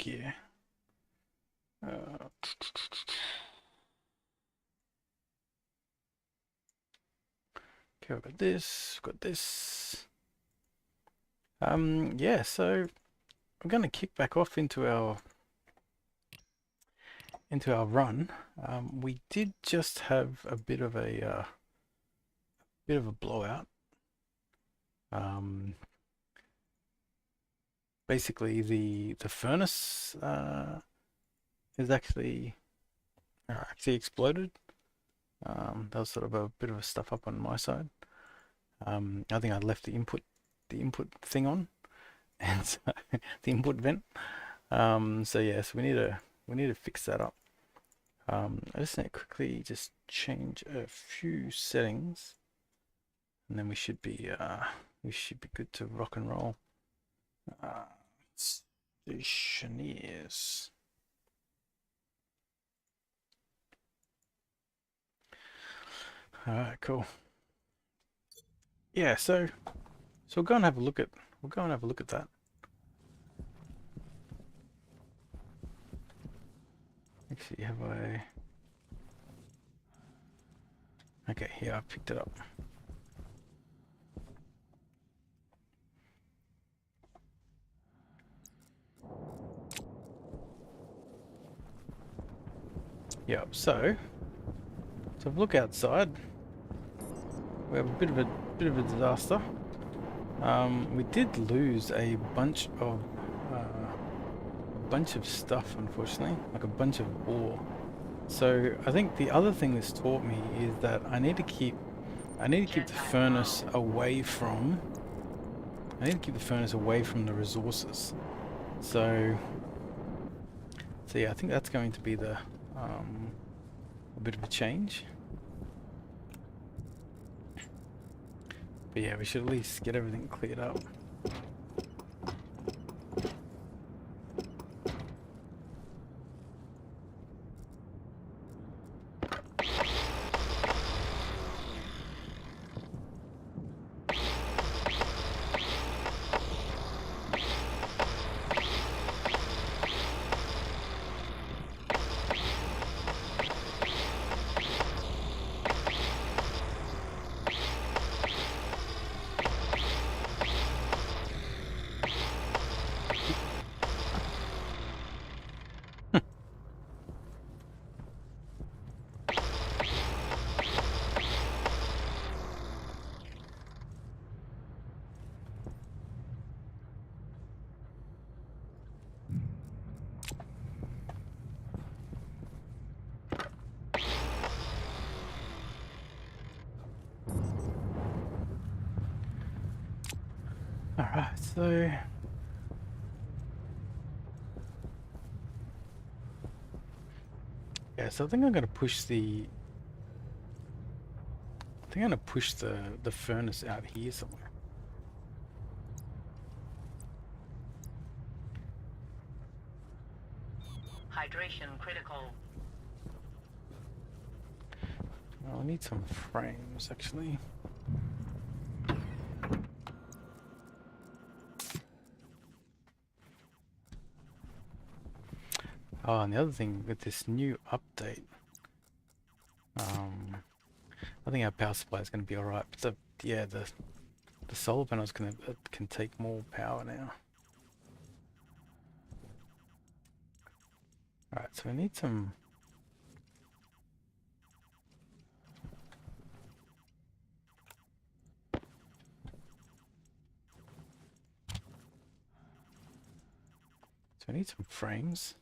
here. Uh, okay, we've got this, we've got this. Yeah, so I'm going to kick back off into our run. We did just have a bit of a blowout. Basically, the furnace is actually exploded. That was sort of a bit of a stuff up on my side. I think I left the input thing on, and so, the input vent. So yes, we need to fix that up. I just need to quickly just change a few settings, and then we should be good to rock and roll. Stationeers. All right, cool. Yeah, so we'll go and have a look at that. Actually, have I? Okay, here I picked it up. Yeah, so if we look outside, we have a bit of a disaster. We did lose a bunch of stuff, unfortunately, like a bunch of ore. So I think the other thing this taught me is that I need to keep the furnace away from. I need to keep the furnace away from the resources. So yeah, I think that's going to be a bit of a change. But yeah, we should at least get everything cleared up. Alright, so yeah, so I think I'm gonna push the furnace out here somewhere. Hydration critical. I need some frames actually. Oh, and the other thing with this new update, I think our power supply is going to be alright, but the solar panel's can take more power now. Alright, so we need some. So I need some frames.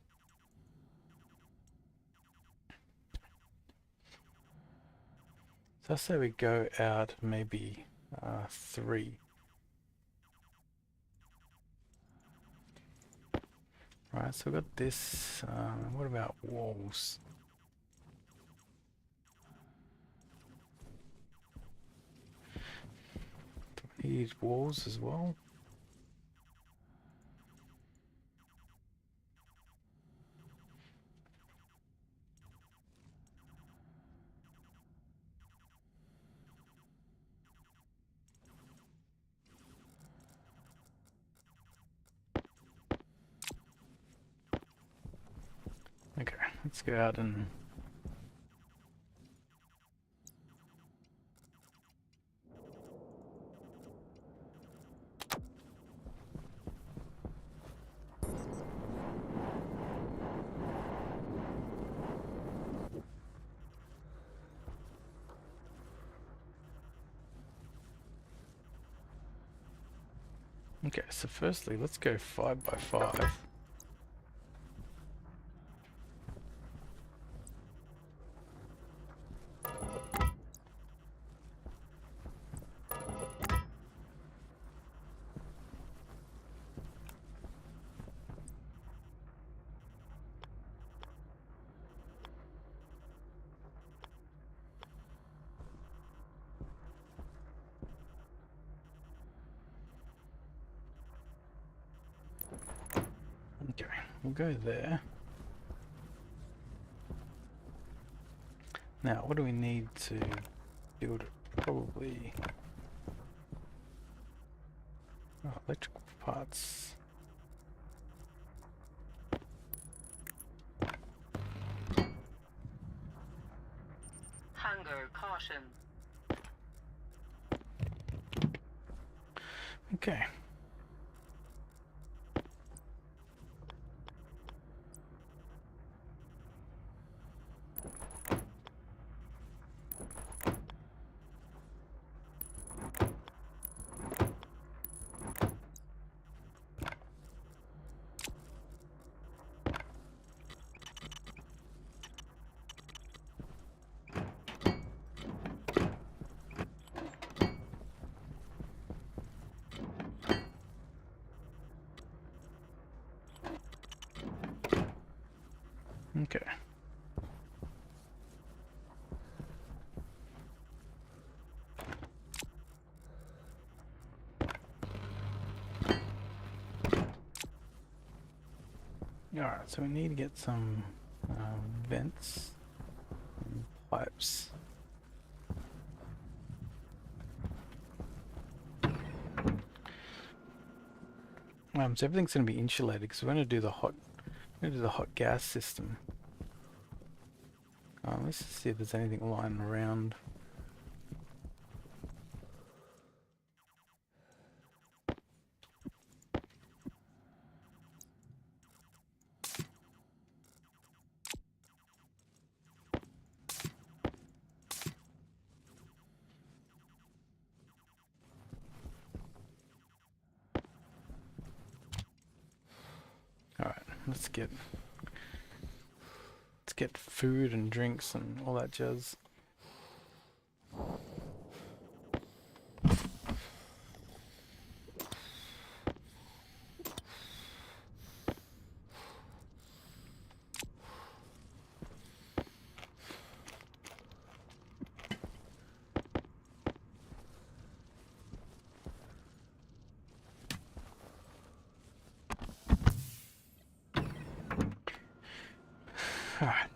So I say we go out maybe 3. Right, so we've got this. What about walls? Do we need walls as well? let's go out and okay, so firstly, let's go 5 by 5. Okay, we'll go there. Now, what do we need to build it? Probably electrical parts. Hunger caution. Okay. Okay. Alright, so we need to get some vents and pipes. So everything's going to be insulated because we're going to do the hot gas system. Let's just see if there's anything lying around. Alright, let's get food and drinks and all that jazz. Alright.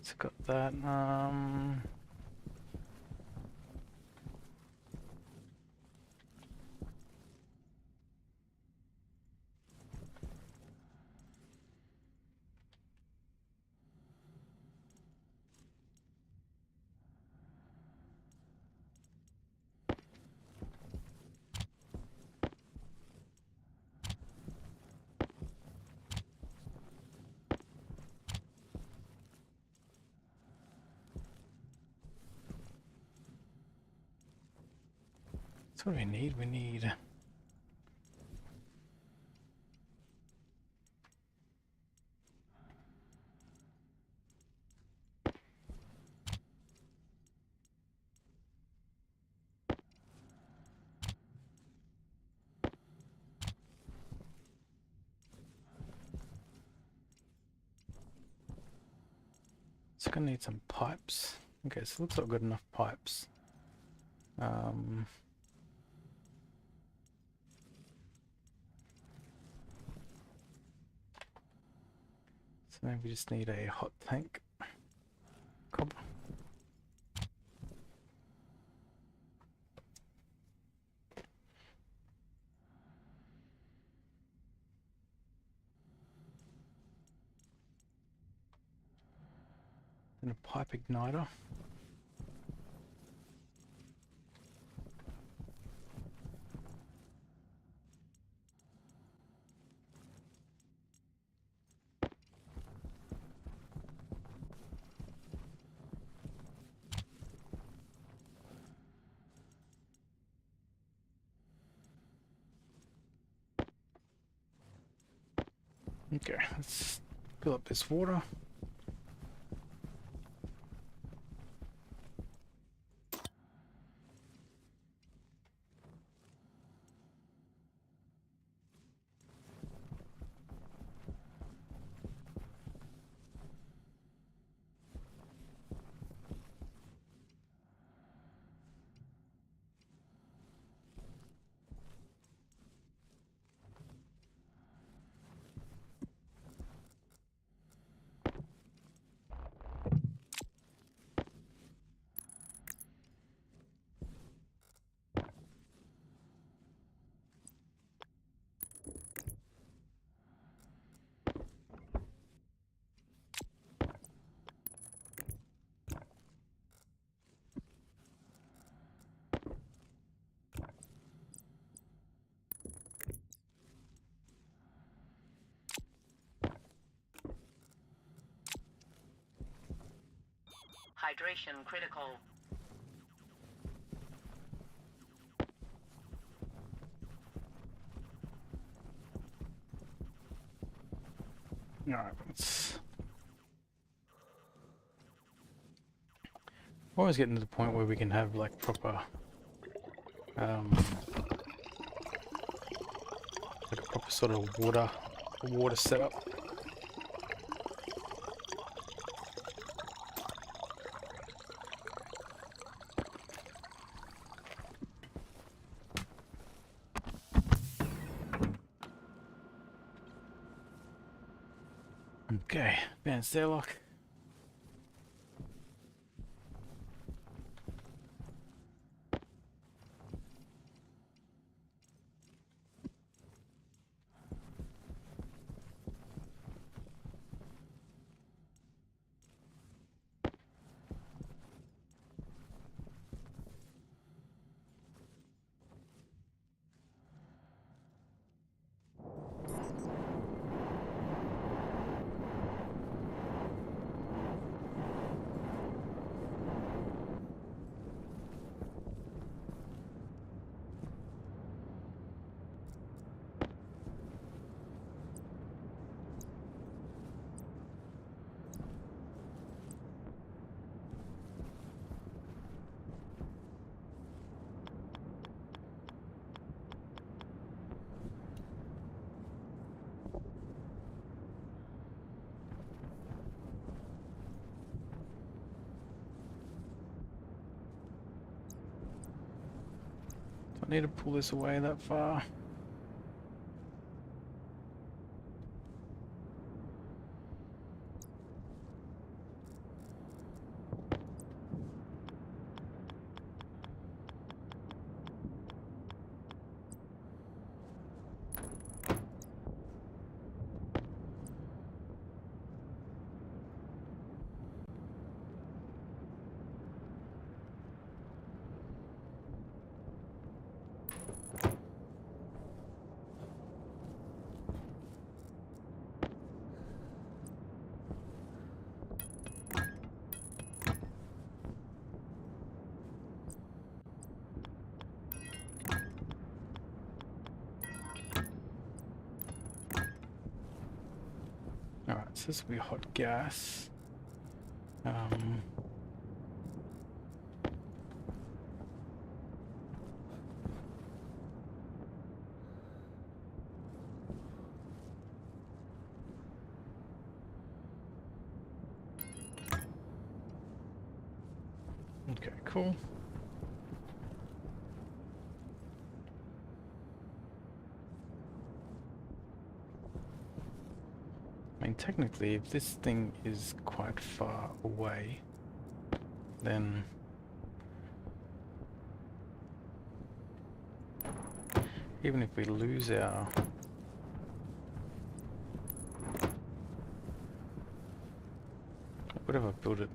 It's got that. So what do we need? We need it's gonna need some pipes. Okay, so it looks like I've got enough pipes. So maybe we just need a hot tank. Copper. and a pipe igniter. Okay, let's fill up this water. Hydration critical. Alright, it's always getting to the point where we can have like proper like a proper sort of water setup. Okay, advanced airlock. Do I need to pull this away that far? Alright, so this will be hot gas. Okay, cool. I mean, technically, if this thing is quite far away, then even if we lose our whatever, build it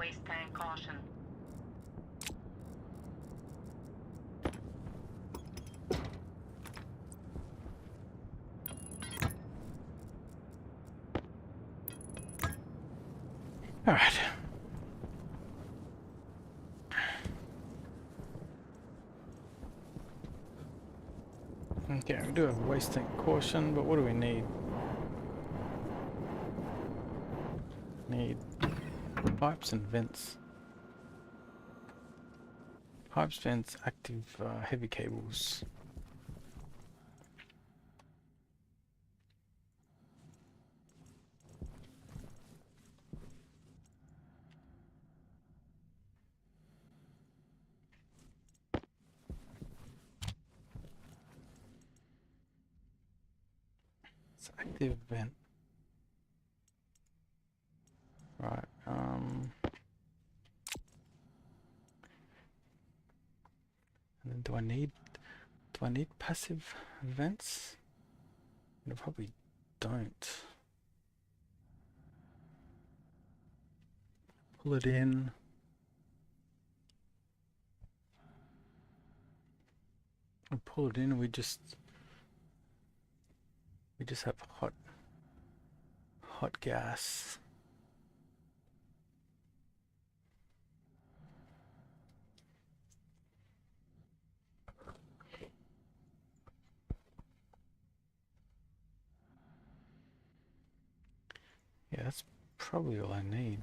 Waste tank caution. All right. Okay, we do have waste tank caution, but what do we need? Need pipes and vents. Pipes, vents, active heavy cables. It's active vent. Right. And then do I need passive vents? I probably don't. Pull it in. And pull it in and we just have hot gas. Yeah, that's probably all I need.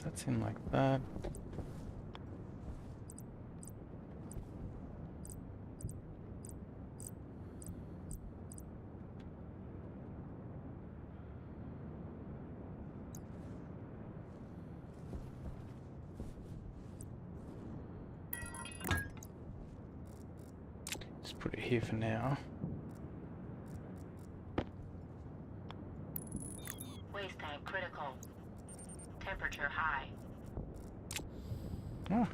That's in like that. Just put it here for now. Waste tank critical. Temperature high. Oh.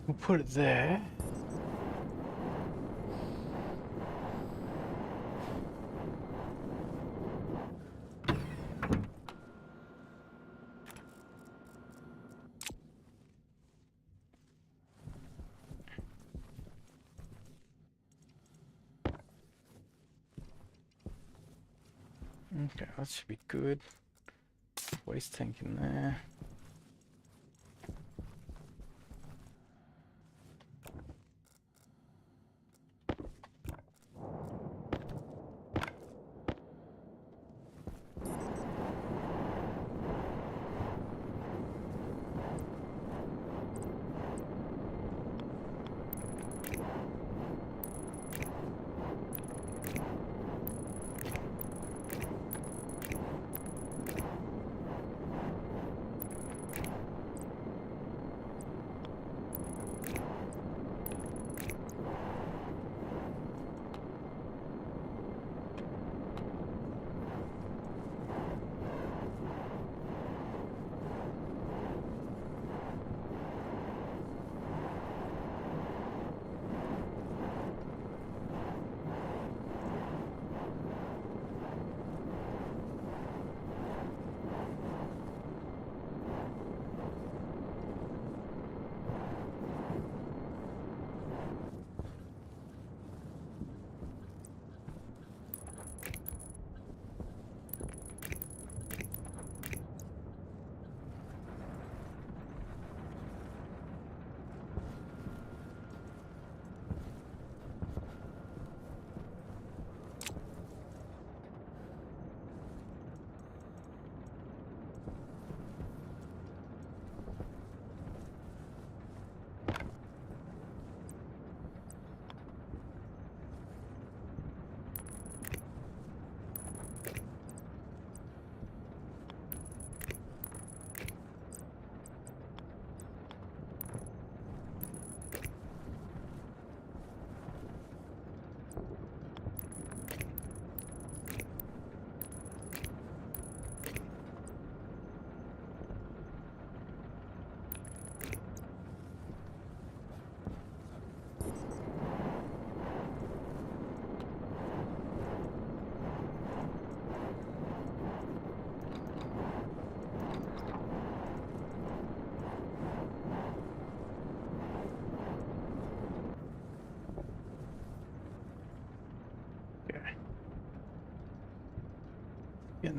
We'll put it there. Okay, that should be good. Waste tank in there.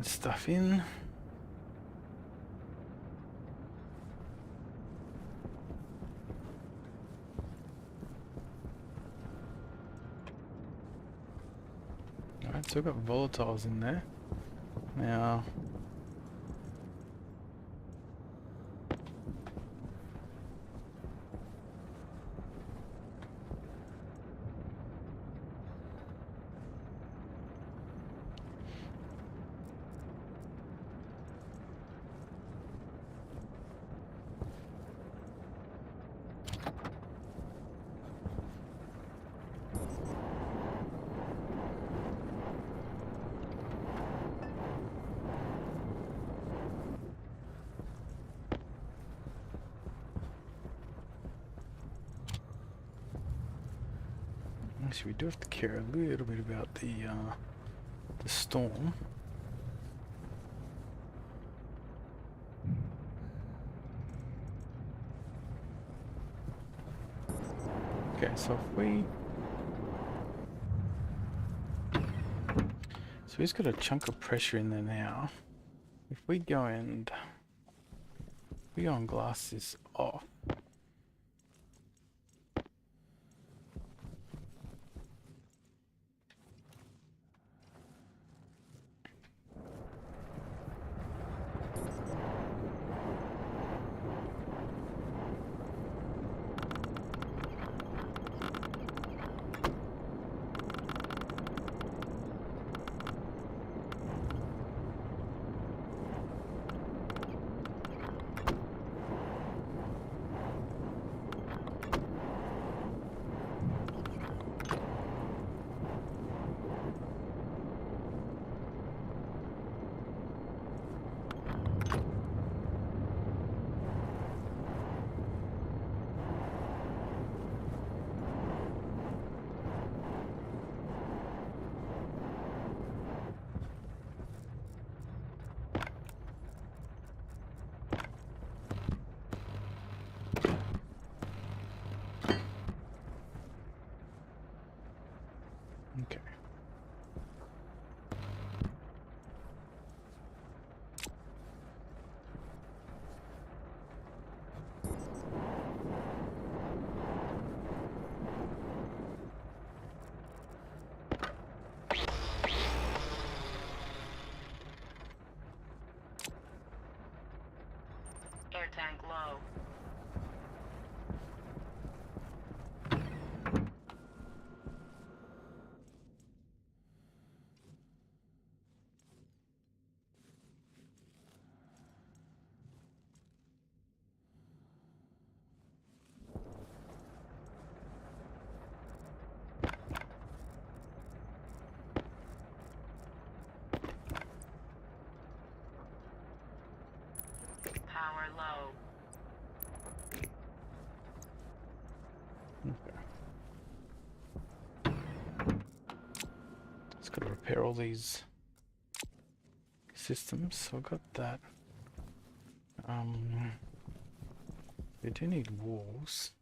stuff in. Alright, so we've got volatiles in there. Now, actually, we do have to care a little bit about the storm. Okay, so if we... So he's got a chunk of pressure in there now. If we go and... we go and glass this off. Okay. Air tank low. Power low. Okay. Just gotta repair all these systems, so I've got that. We do need walls.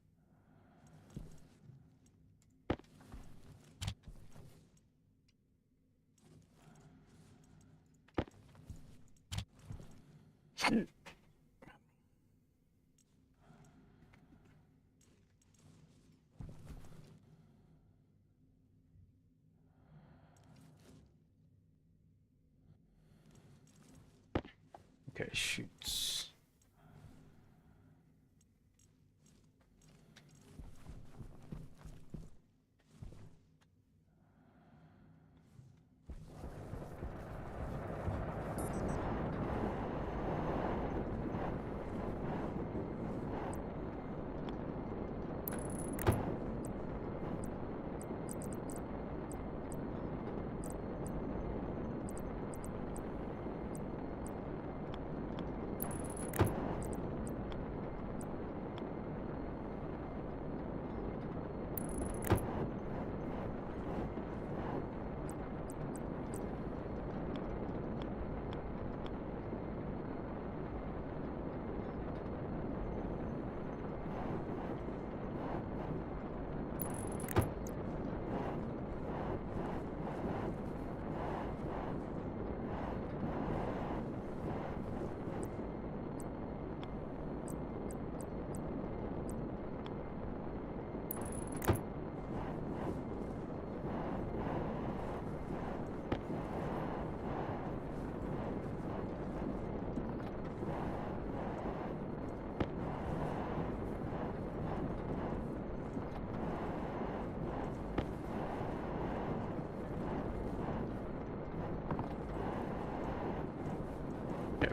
Okay, shoots.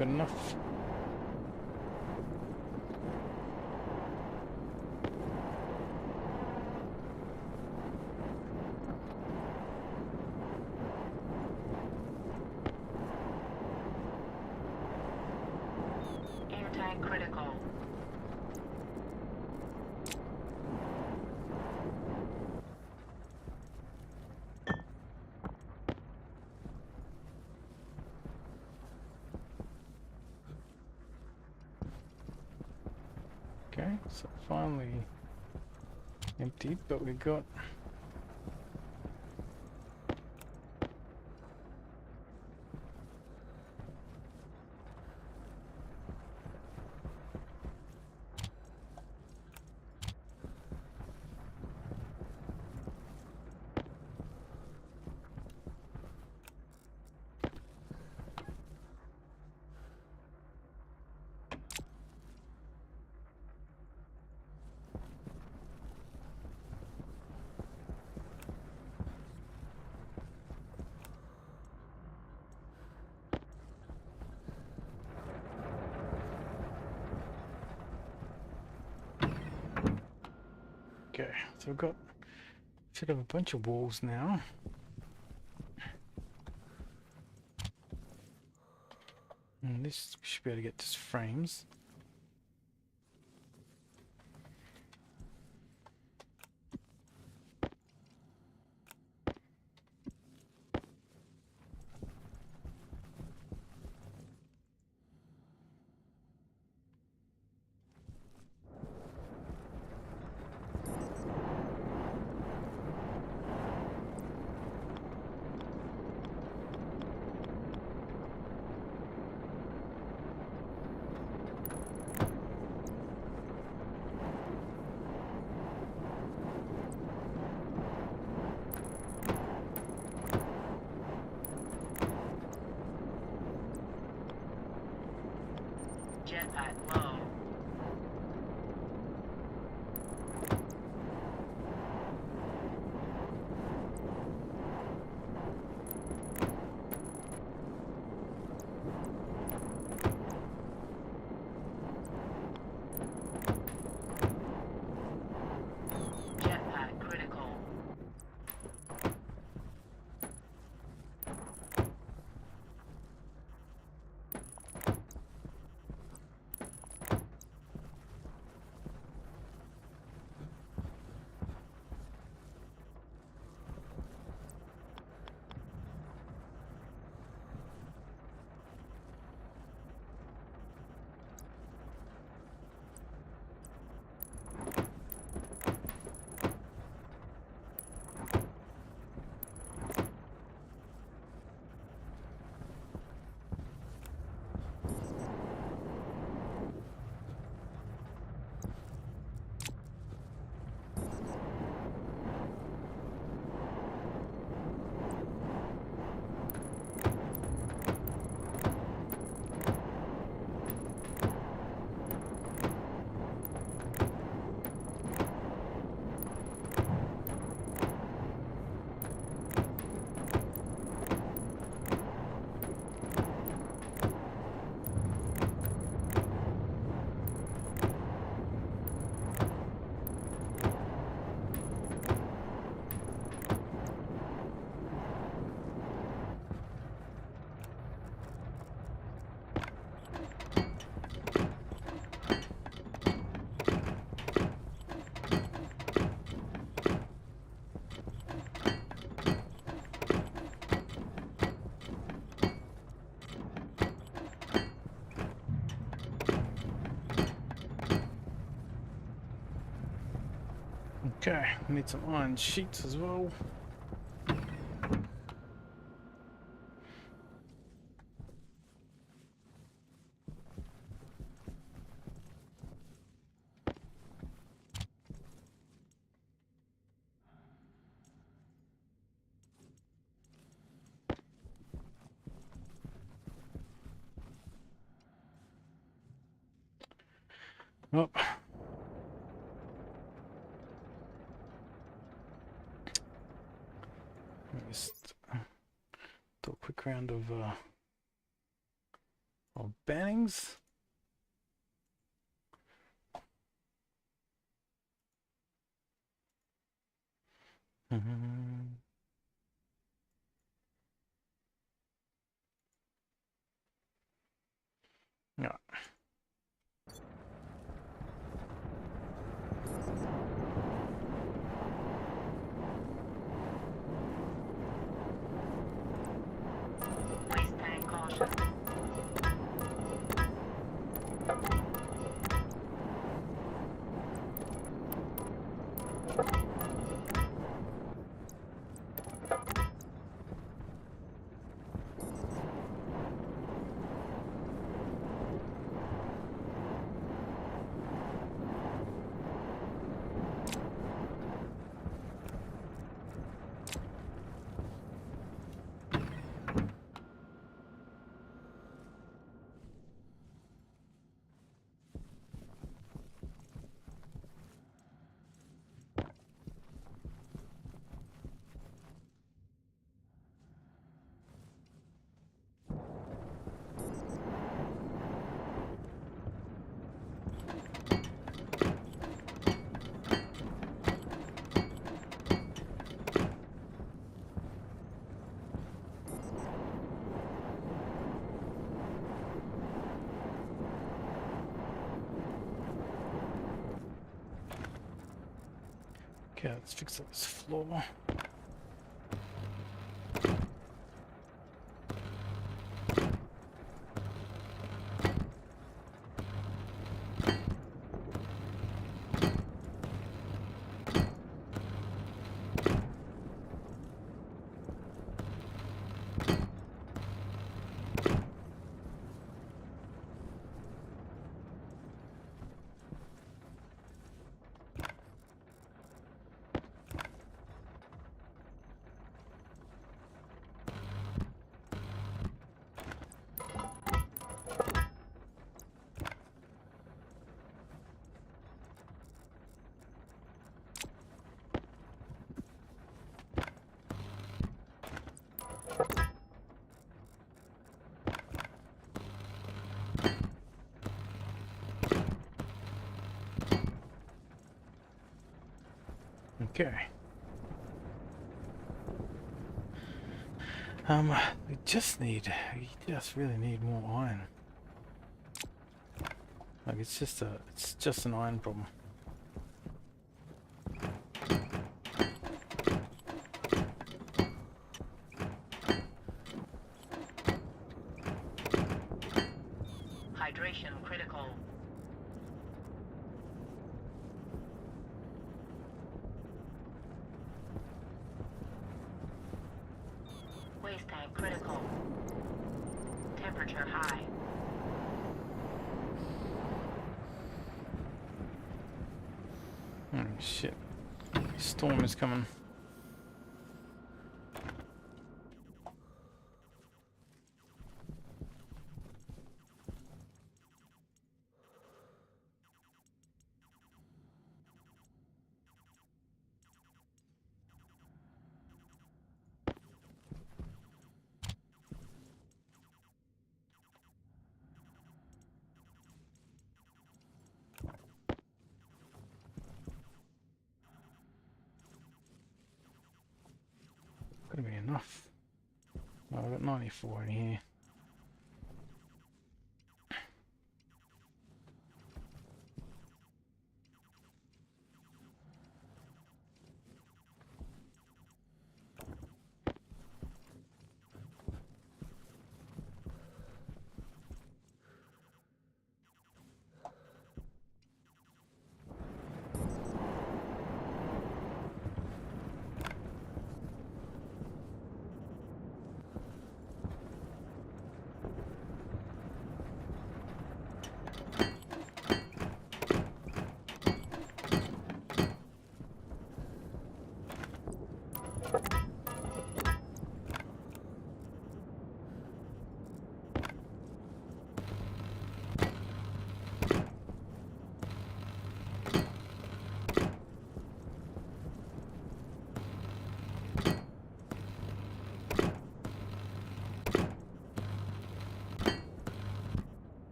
got enough? Air tank critical. Okay, so finally emptied, but we got okay. So we've got should have a bunch of walls now. And this we should be able to get just frames. Jetpack low. Jetpack critical. Okay, need some iron sheets as well. Oh, let me just do a quick round of of Bannings. Yeah. Waste tank caution. Okay, let's fix up this floor. Okay. We just really need more iron. Like it's just an iron problem. Hydration critical. Waste tank critical. Temperature high. Oh shit. Storm is coming. Gotta be enough. Oh, I've got 94 in here.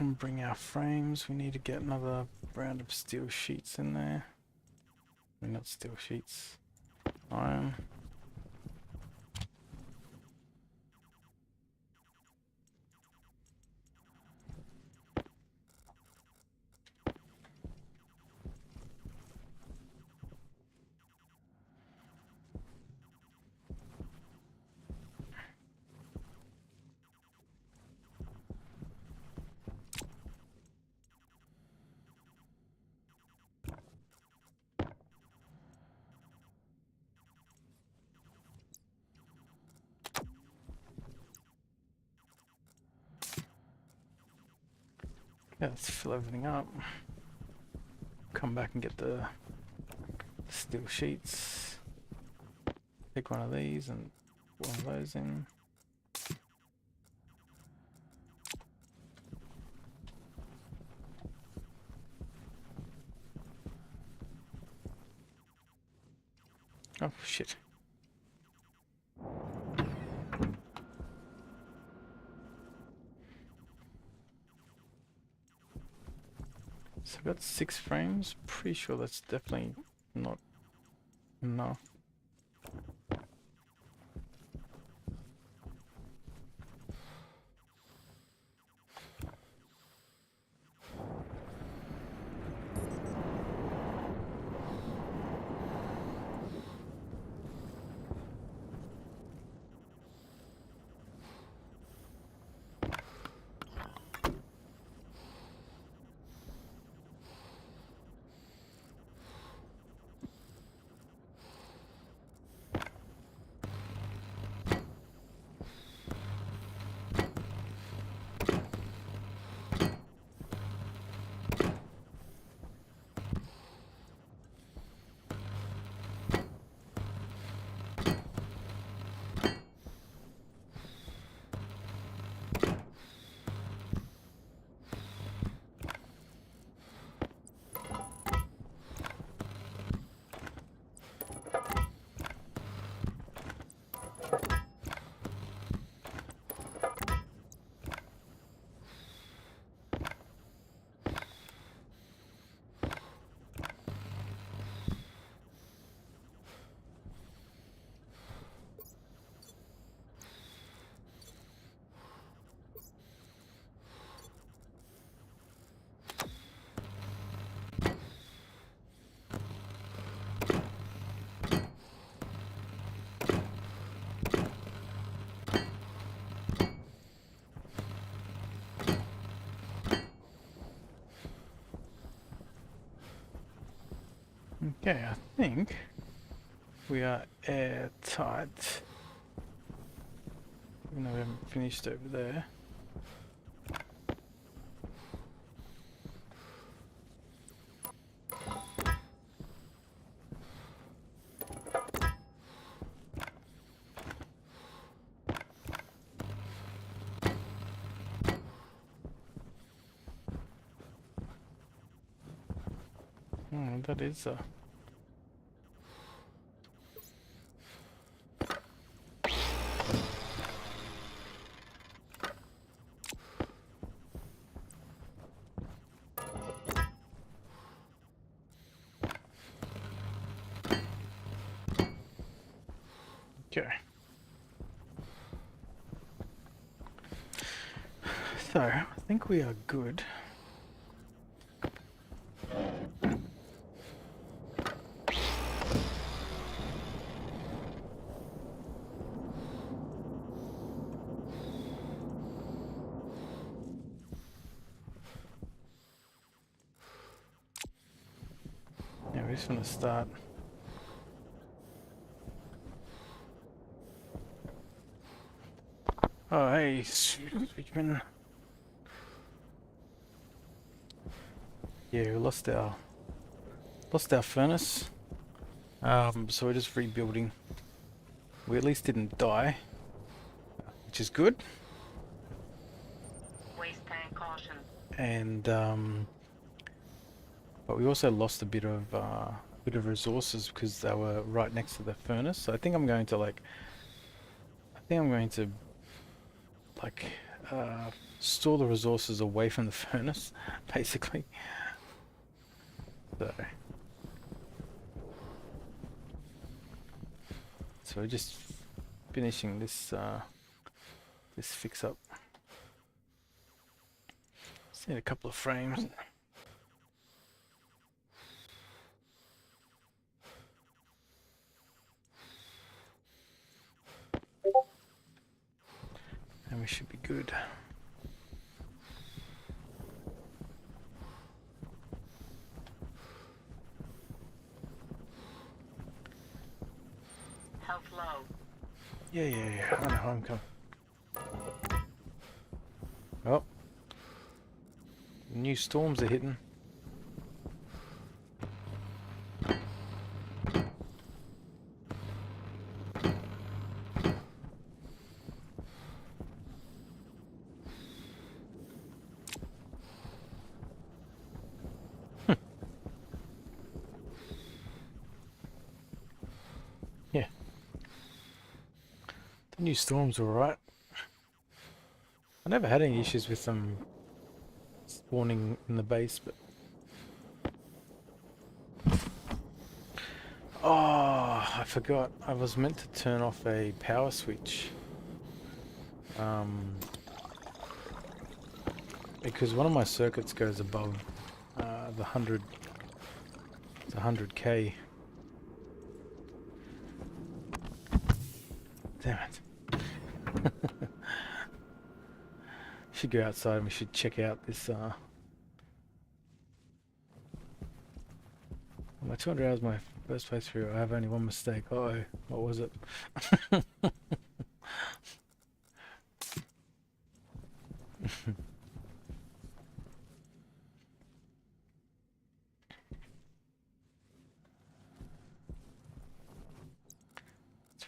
come bring our frames. We need to get another round of steel sheets in there. I mean, not steel sheets. Iron. Yeah, let's fill everything up. Come back and get the steel sheets. Pick one of these and put one of those in. Oh shit. So I've got 6 frames. Pretty sure that's definitely not enough. Okay, I think we are airtight. Even though we haven't finished over there. Oh, that is a... Okay. So, I think we are good. Yeah, we just want to start. Oh, hey, Switchman. Yeah, we lost our furnace. So we're just rebuilding. We at least didn't die, which is good. Waste tank caution. And but we also lost a bit of resources because they were right next to the furnace. So I think I'm going to like store the resources away from the furnace, basically. So we're just finishing this this fix up. Just need a couple of frames. And we should be good. Health low. Yeah. I know, I'm coming. Oh. New storms are hitting. Yeah. The new storms are alright. I never had any issues with them spawning in the base, but... Oh, I forgot. I was meant to turn off a power switch. Because one of my circuits goes above the 100K. Damn it. Should go outside and we should check out this my 200 hours, my first playthrough. I have only one mistake. Uh-oh, what was it? Let's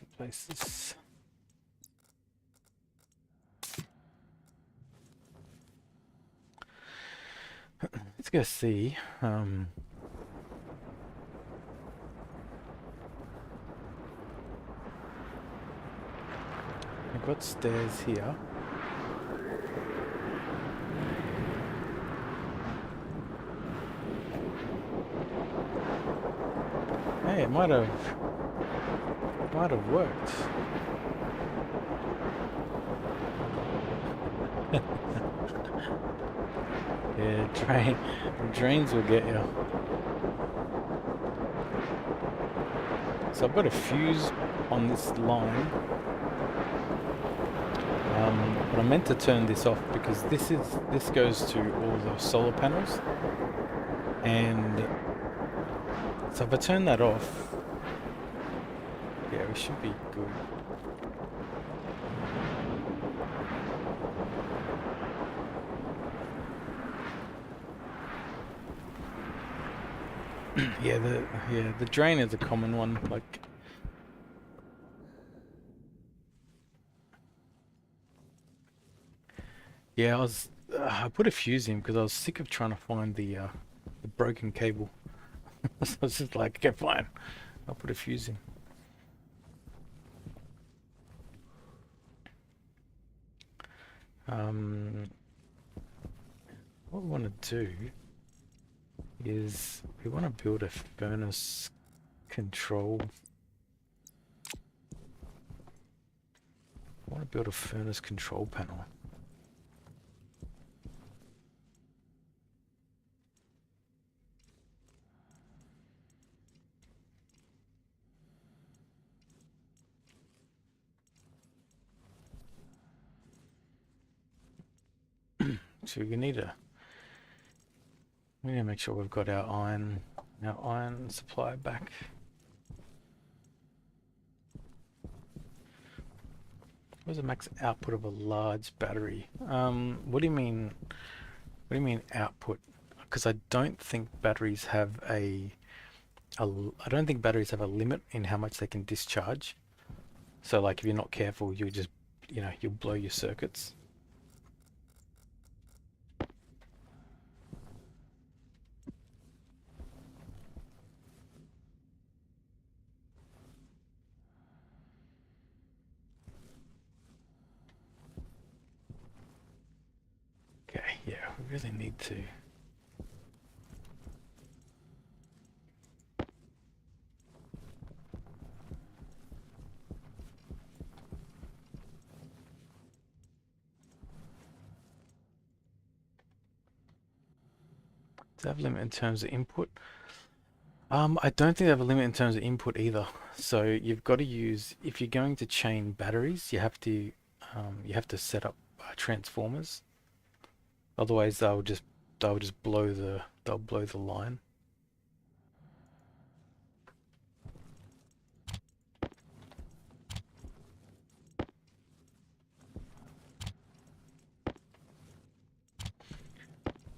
replace this. Let's go see. I've got stairs here. Hey, it might have worked. Yeah, drains will get you. So I've got a fuse on this line. But I meant to turn this off because this goes to all the solar panels, and so if I turn that off, yeah, we should be good. The drain is a common one, like. Yeah, I put a fuse in because I was sick of trying to find the broken cable. So I was just like, okay, fine, I'll put a fuse in. What we want to do is we want to build a furnace control. I want to build a furnace control panel. So we need to make sure we've got our iron supply back. What's the max output of a large battery? What do you mean? What do you mean output? Because I don't think batteries have I don't think batteries have a limit in how much they can discharge. So like if you're not careful, you just you'll blow your circuits. really need to. Does it have a limit in terms of input? I don't think they have a limit in terms of input either. So you've got to use, if you're going to chain batteries, you have to set up transformers. Otherwise, they'll just they'll blow the line.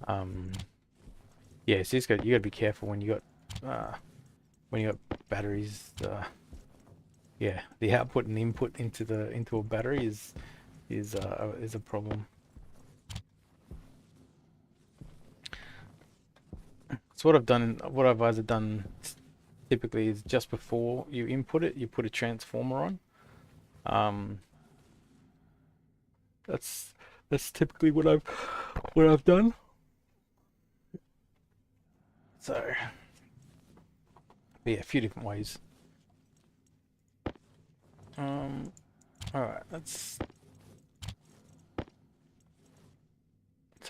Um, yeah, so you got to be careful when you got batteries. Yeah, the output and input into a battery is a problem. So what I've either done typically is just before you input it, you put a transformer on. Um, that's that's typically what I've done. So, but yeah, a few different ways. Um, all right, let's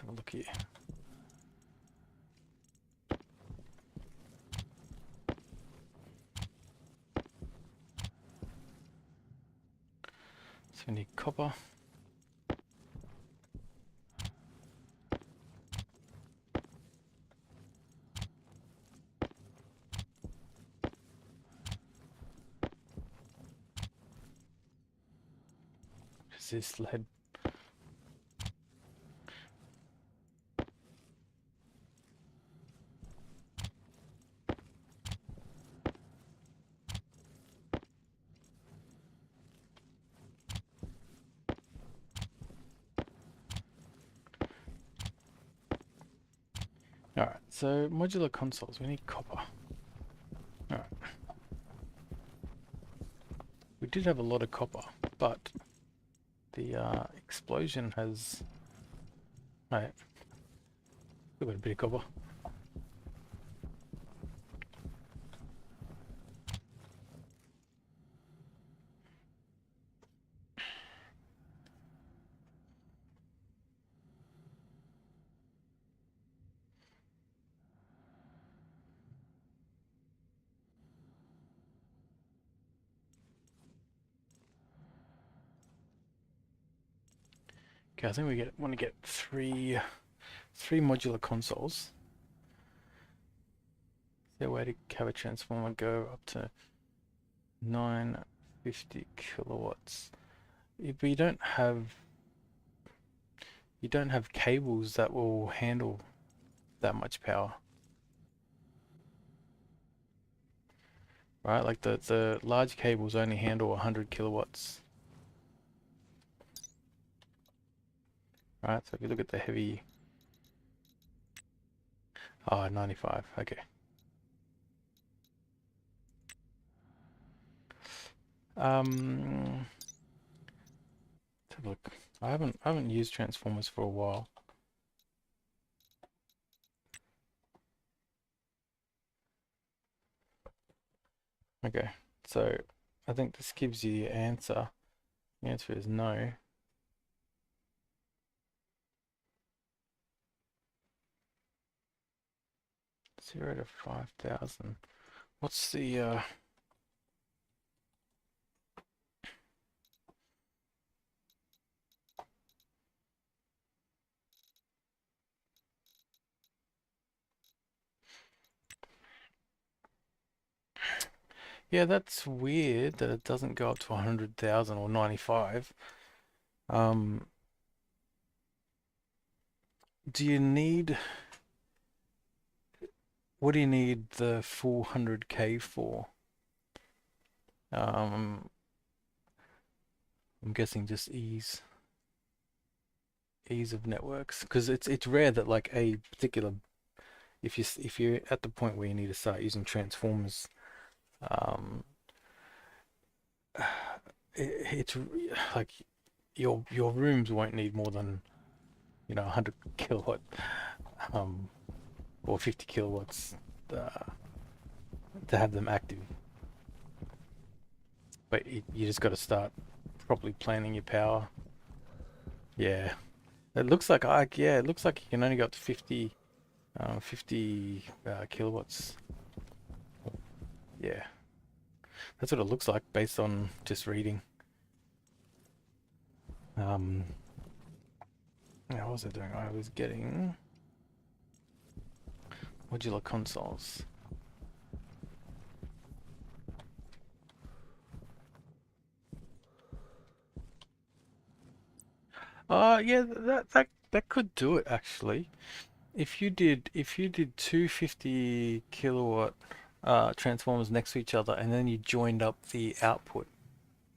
have a look here. So we need copper. Is this lead? All right, so modular consoles, we need copper. All right, we did have a lot of copper, but the explosion has. All right, we've got a bit of copper. Okay, I think want to get three modular consoles. Is there a way to have a transformer go up to 950 kilowatts? But you don't have cables that will handle that much power, right? Like the large cables only handle 100 kilowatts, right? So if you look at the heavy, 95, okay. Let's have a look. I haven't used transformers for a while. Okay, so I think this gives you the answer. The answer is no. 0 to 5,000. What's the Yeah, that's weird that it doesn't go up to 100,000 or 95. Um, do you need, what do you need the full 100K for? Um, I'm guessing just ease of networks, because it's rare that like a particular, if you're at the point where you need to start using transformers, um, it's like your rooms won't need more than 100 kilowatt um, or 50 kilowatts uh, to have them active. But you just got to start properly planning your power. Yeah, it looks like it looks like you can only go up to 50 kilowatts. Yeah, that's what it looks like based on just reading. Um, what was I doing? I was getting modular consoles. Yeah, that could do it actually. If you did 250 kilowatt transformers next to each other and then you joined up the output,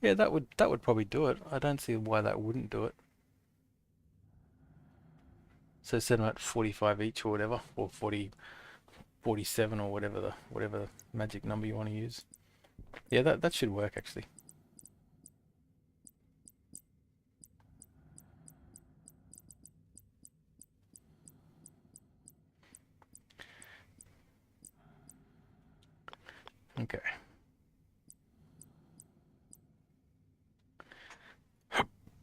yeah, that would probably do it. I don't see why that wouldn't do it. So set them at 45 each or whatever, or 40, 47 or whatever the magic number you want to use. Yeah, that should work actually. Okay.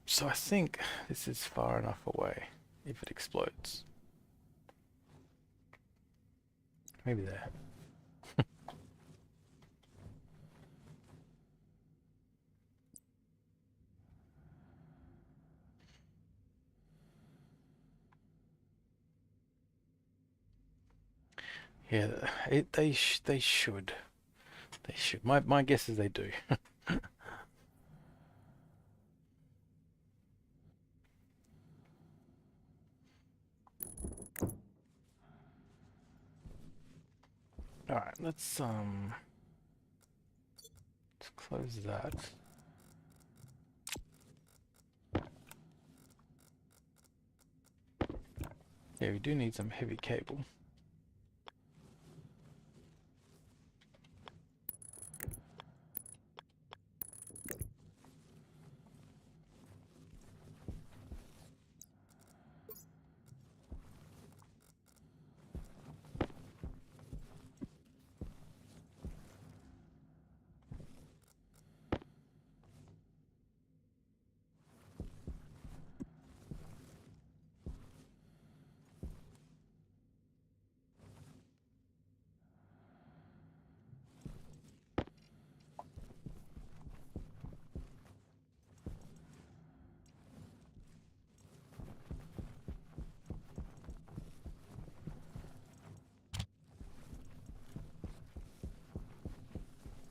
So I think this is far enough away if it explodes. Maybe there. Yeah, they should. They should. My guess is they do. All right, let's close that. Yeah, we do need some heavy cable.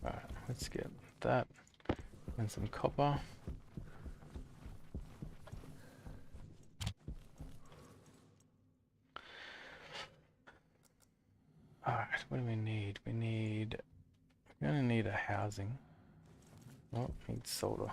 All right, let's get that and some copper. All right, what do we need? We're gonna need a housing. Oh, need solder.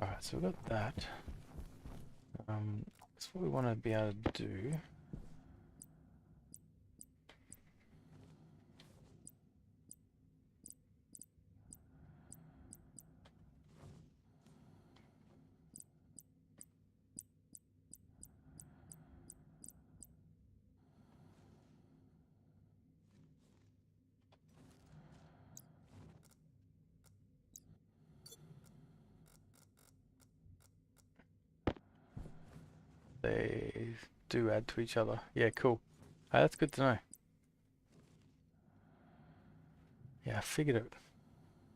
All right, so we've got that. That's what we want to be able to do. They do add to each other. Yeah, cool. That's good to know. Yeah, I figured it.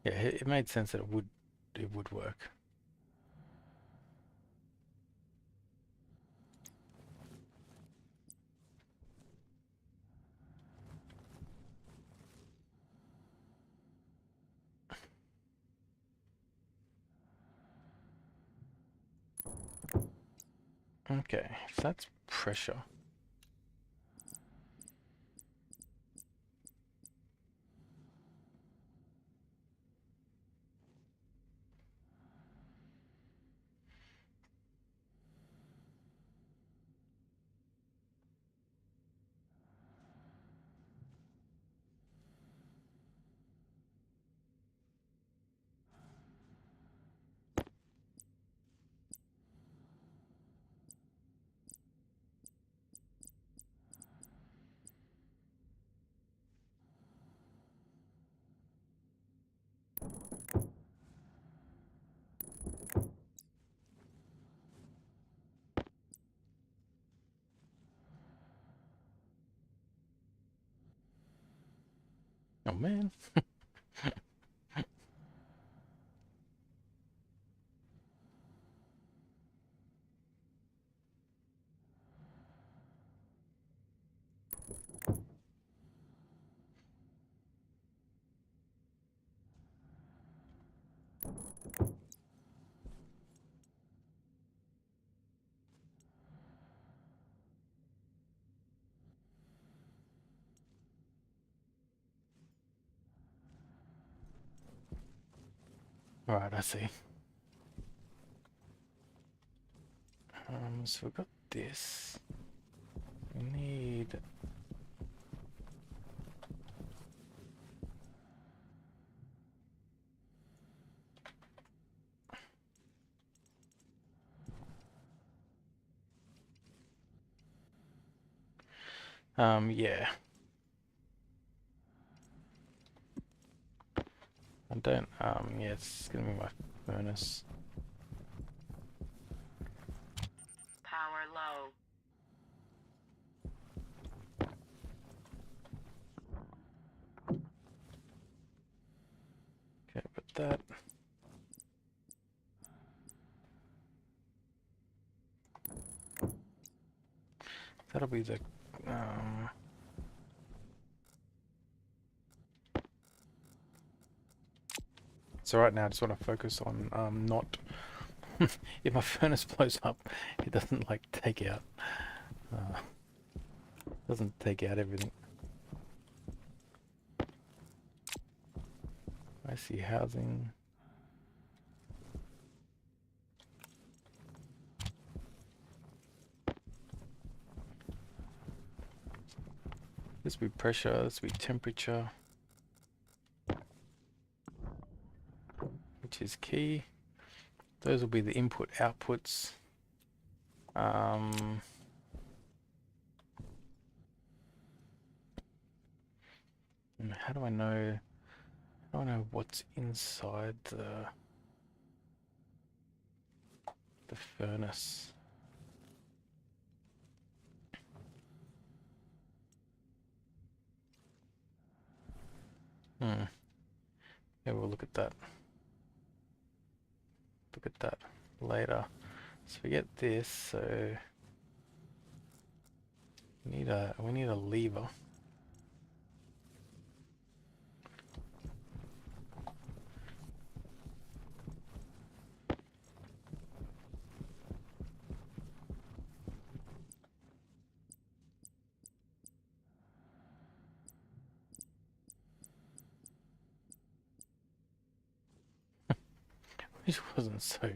Yeah, it made sense that it would work. Okay, if that's pressure. Oh man. Alright, I see. So we've got this. We need... yeah. I don't, yeah, it's gonna be my furnace. Power low. Okay, put that. That'll be the, so right now I just want to focus on, not, if my furnace blows up, it doesn't like take out, doesn't take out everything. I see housing. This will be pressure, this will be temperature, which is key. Those will be the input outputs. How do I know? How do I know what's inside the furnace? Hmm. Yeah, we'll look at that. Look at that later. So we get this. So we need a lever. Which wasn't so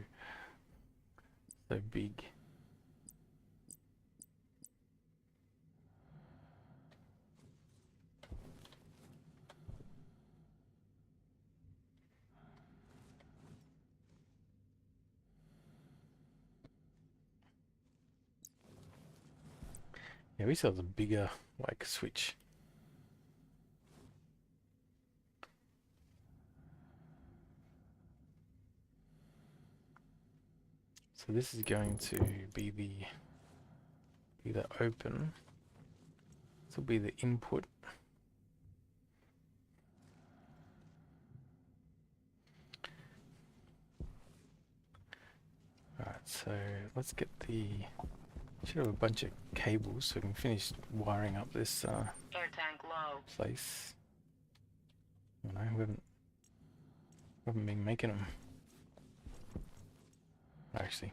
big. Yeah, we still have a bigger like switch. So this is going to be the open. This will be the input. Alright, so let's get the... Should have a bunch of cables so we can finish wiring up this Air tank low. place. You know, we haven't been making them. Actually,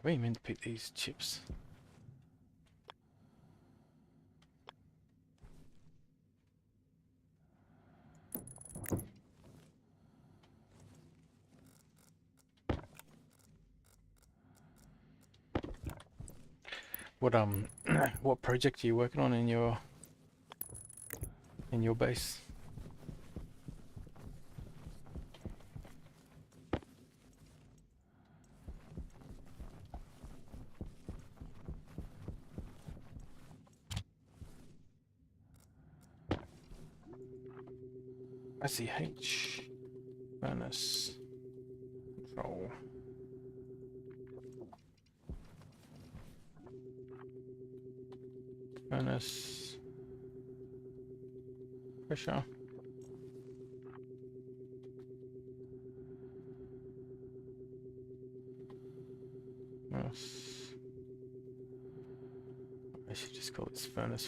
Where you meant to pick these chips? What what project are you working on in your base? ICH furnace control furnace pressure. Furnace. I should just call this furnace.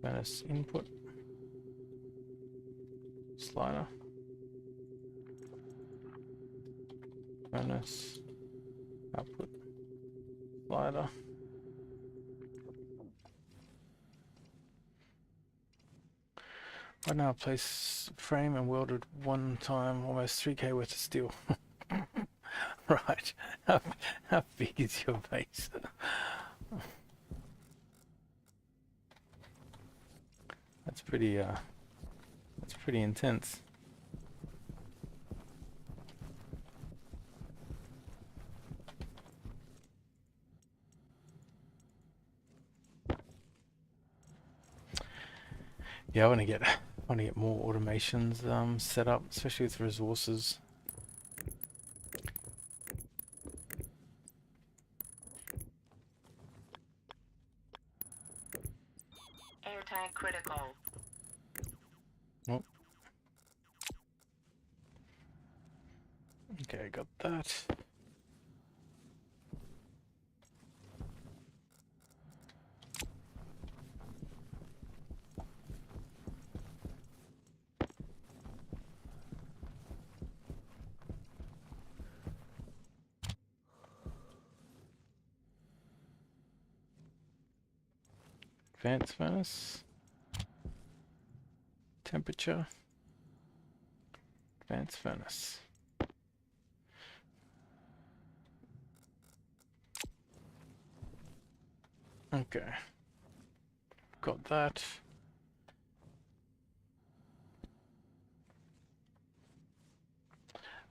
Furnace input slider. Furnace output slider. Right now I place frame and welded one time almost 3k worth of steel. Right. How big is your base? That's pretty intense. Yeah, I want to get more automations set up, especially with resources. Air tank critical. Oh. Okay, got that. Advanced furnace. Temperature. Advanced furnace. Okay. Got that.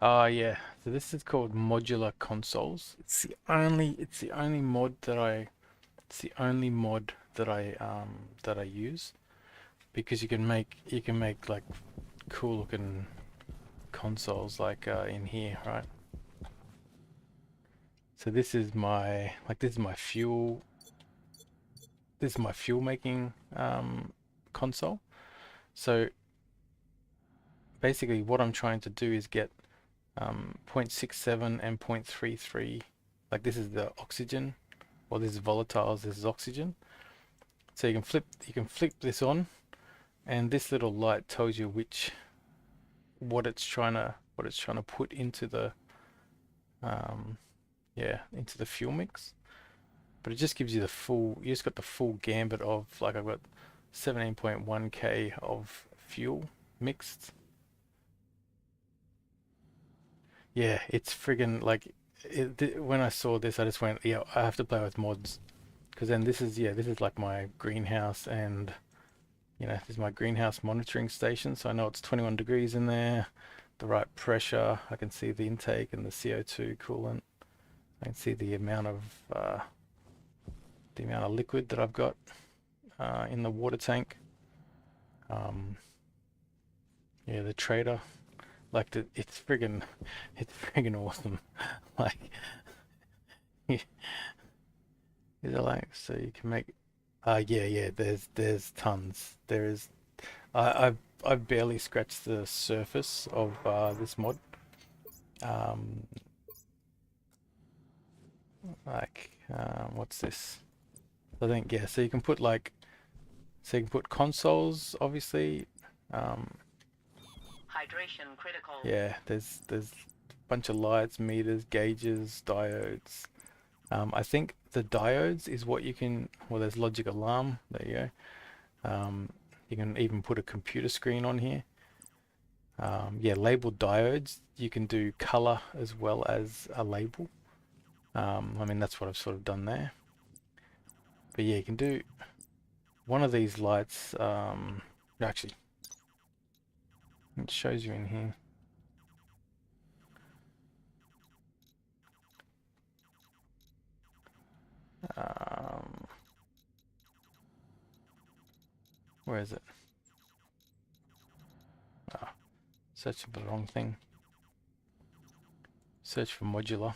Yeah. So this is called modular consoles. It's the only mod that I use, because you can make like cool looking consoles like in here, right? So this is my fuel making console. So basically what I'm trying to do is get 0.67 and 0.33, like this is the oxygen, or this is volatiles, this is oxygen. So you can flip this on, and this little light tells you what it's trying to put into the into the fuel mix. But it just gives you you just got the full gambit of, like, I've got 17.1k of fuel mixed. Yeah, it's friggin' like when I saw this, I just went, yeah, I have to play with mods, because then this is like my greenhouse, and this is my greenhouse monitoring station, so I know it's 21 degrees in there, the right pressure. I can see the intake and the CO2 coolant. I can see the amount of liquid that I've got in the water tank. Yeah, the trader, like it's friggin' awesome. Like, is it like, so you can make? Yeah. There's tons. There is. I've barely scratched the surface of this mod. Um, what's this? I think, yeah. So you can put consoles, obviously. Um, hydration critical. Yeah, there's a bunch of lights, meters, gauges, diodes. I think the diodes is what you can, well, there's logic alarm, there you go. You can even put a computer screen on here. Yeah, labeled diodes, you can do color as well as a label. I mean, that's what I've sort of done there. But yeah, you can do one of these lights, actually, it shows you in here. Um, where is it? Ah, searching for the wrong thing. Search for modular.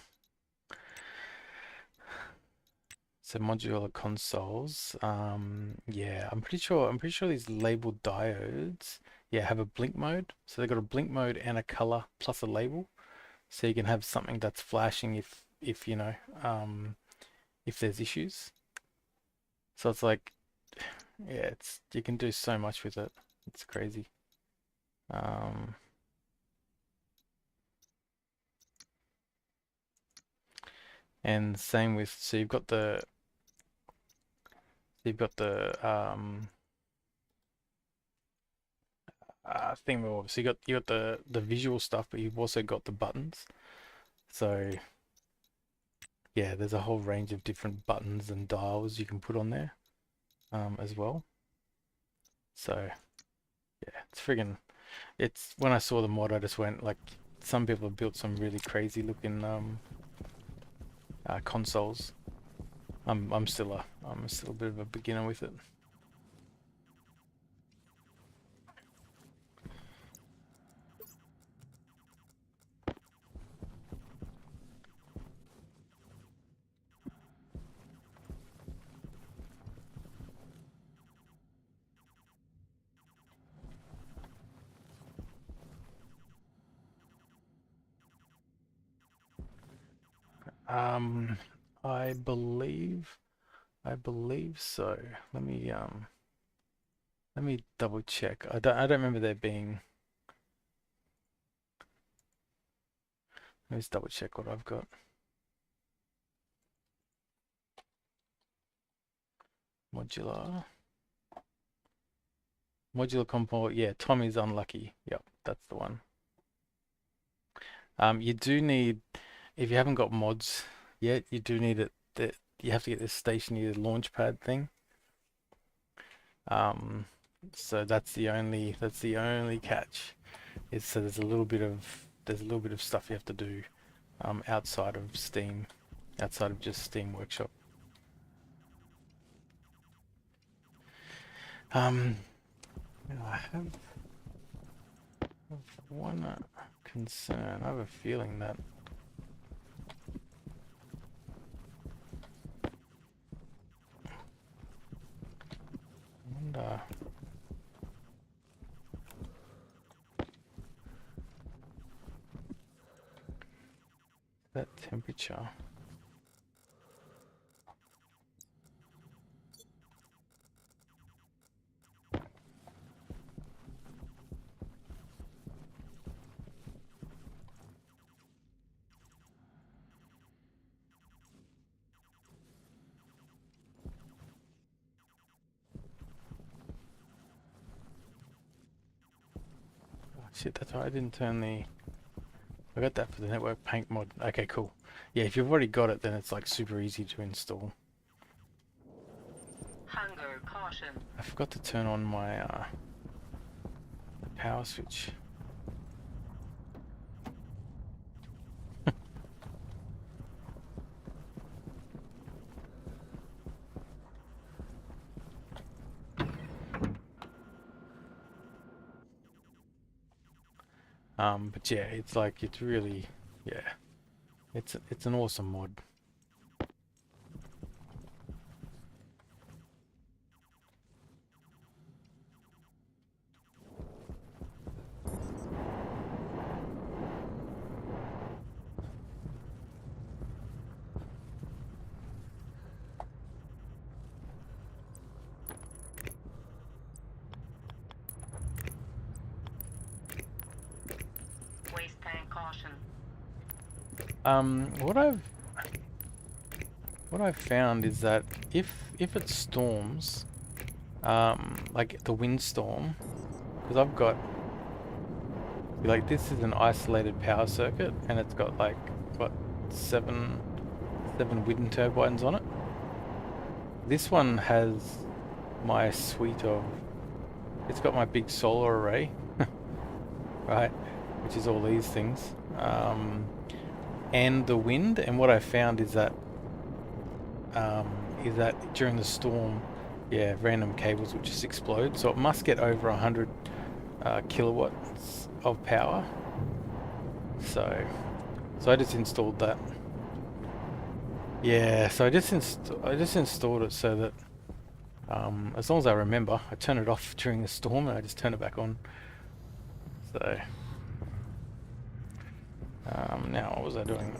So modular consoles. Yeah, I'm pretty sure these labeled diodes, yeah, have a blink mode. So they've got a blink mode and a color plus a label. So you can have something that's flashing if you know, if there's issues. So it's like, yeah, it's you can do so much with it. It's crazy. Um, and same with, so you've got the thing. So you got the visual stuff, but you've also got the buttons. So yeah, there's a whole range of different buttons and dials you can put on there as well. So yeah, it's friggin'. It's when I saw the mod, I just went like, some people have built some really crazy looking consoles. I'm still a bit of a beginner with it. Um, I believe I believe so. Let me double check. I don't remember there being. Let me just double check what I've got. Modular. Modular component. Yeah, Tommy's unlucky. Yep, that's the one. You do need, if you haven't got mods yet, you do need it. That you have to get this Stationeer launchpad thing. So that's the only catch. Is so there's a little bit of stuff you have to do, outside of Steam, outside of just Steam Workshop. I have one concern. I have a feeling that. I wonder. That temperature. Oh, shit, that's right. I didn't turn the. I got that for the network paint mod. Okay, cool. Yeah, if you've already got it, then it's like super easy to install. Hunger caution. I forgot to turn on my power switch. But yeah, it's like, it's really, yeah, it's an awesome mod. What I've found is that if it storms, like the windstorm, because I've got like this is an isolated power circuit, and it's got like what seven wind turbines on it. This one has my suite of. It's got my big solar array, right, which is all these things, and the wind. And what I found is that during the storm, yeah, random cables would just explode. So it must get over 100 kilowatts of power. So I just installed that. Yeah, so I just installed it so that as long as I remember, I turn it off during the storm and I just turn it back on. So now what was I doing?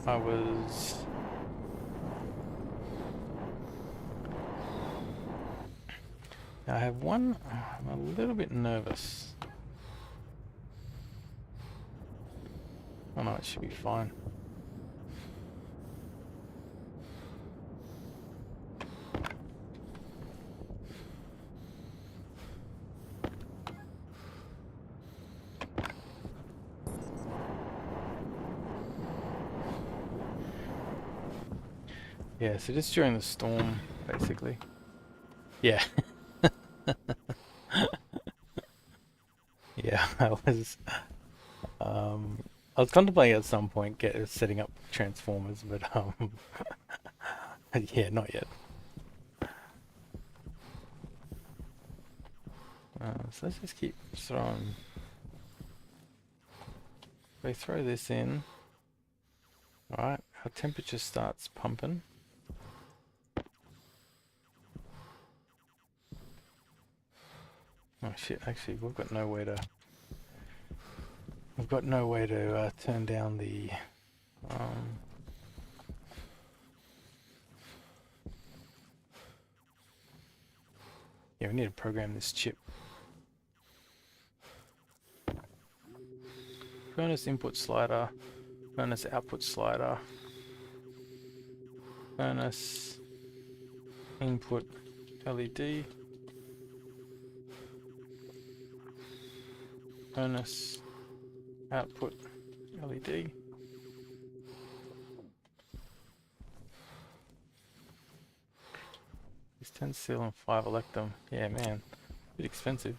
I have one. I'm a little bit nervous. Oh no, it should be fine. Yeah, so just during the storm, basically. Yeah. Yeah, I was contemplating at some point setting up transformers, but yeah, not yet. So let's just keep throwing. If we throw this in, alright, our temperature starts pumping. Oh shit, actually we've got no way to turn down the yeah, we need to program this chip. Furnace input slider, furnace output slider, furnace input LED, furnace output LED. It's 10 steel and 5 electrum. Yeah, man, a bit expensive.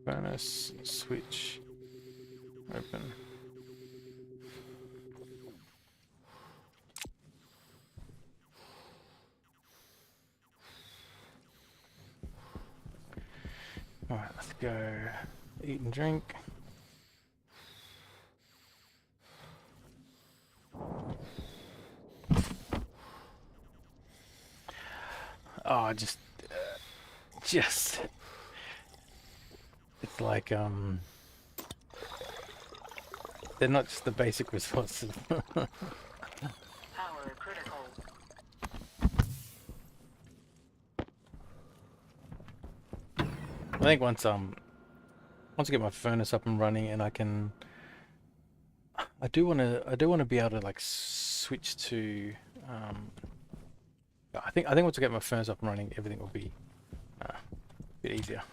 Furnace switch open. Alright, let's go eat and drink. Oh, just, it's like, they're not just the basic responses. Power critical. I think once I get my furnace up and running, and I do want to be able to like switch to, I think once I get my furnace up and running, everything will be a bit easier.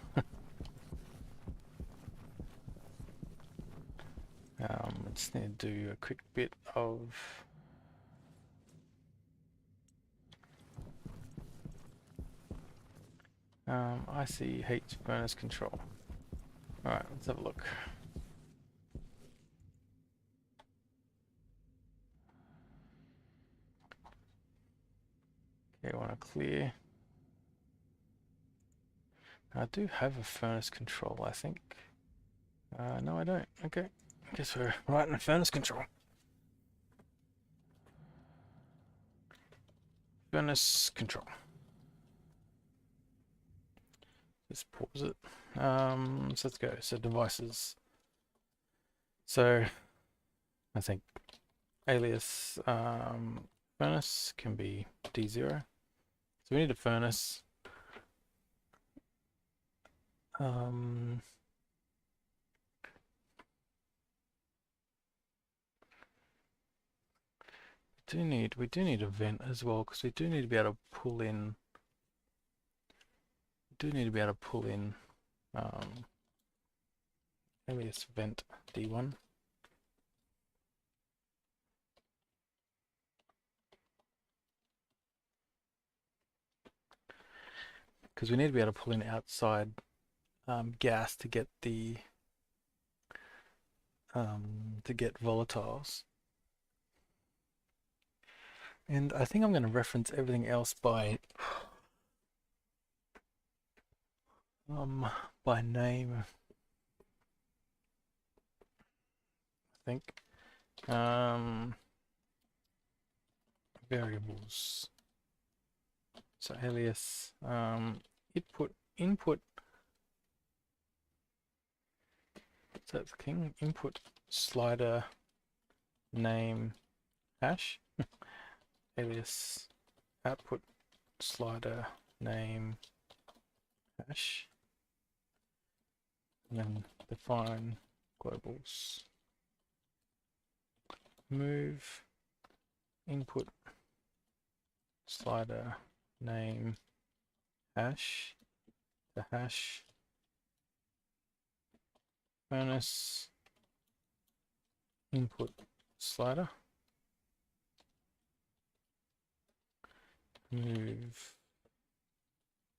I just need to do a quick bit of ICH furnace control. Alright, let's have a look. Okay, I want to clear. I do have a furnace control, I think. No, I don't. Okay, guess we're right in the furnace control. Furnace control. Just pause it. So let's go. So devices. So I think alias furnace can be D0. So we need a furnace. Um, we do need a vent as well, because we do need to be able to pull in. Do need to be able to pull in alias vent D1. Because we need to be able to pull in outside gas to get the to get volatiles. And I think I'm going to reference everything else by name. I think variables. So alias input. So that's king input slider name hash alias output slider name hash, and then define globals. Move input slider name hash, the hash furnace input slider. Move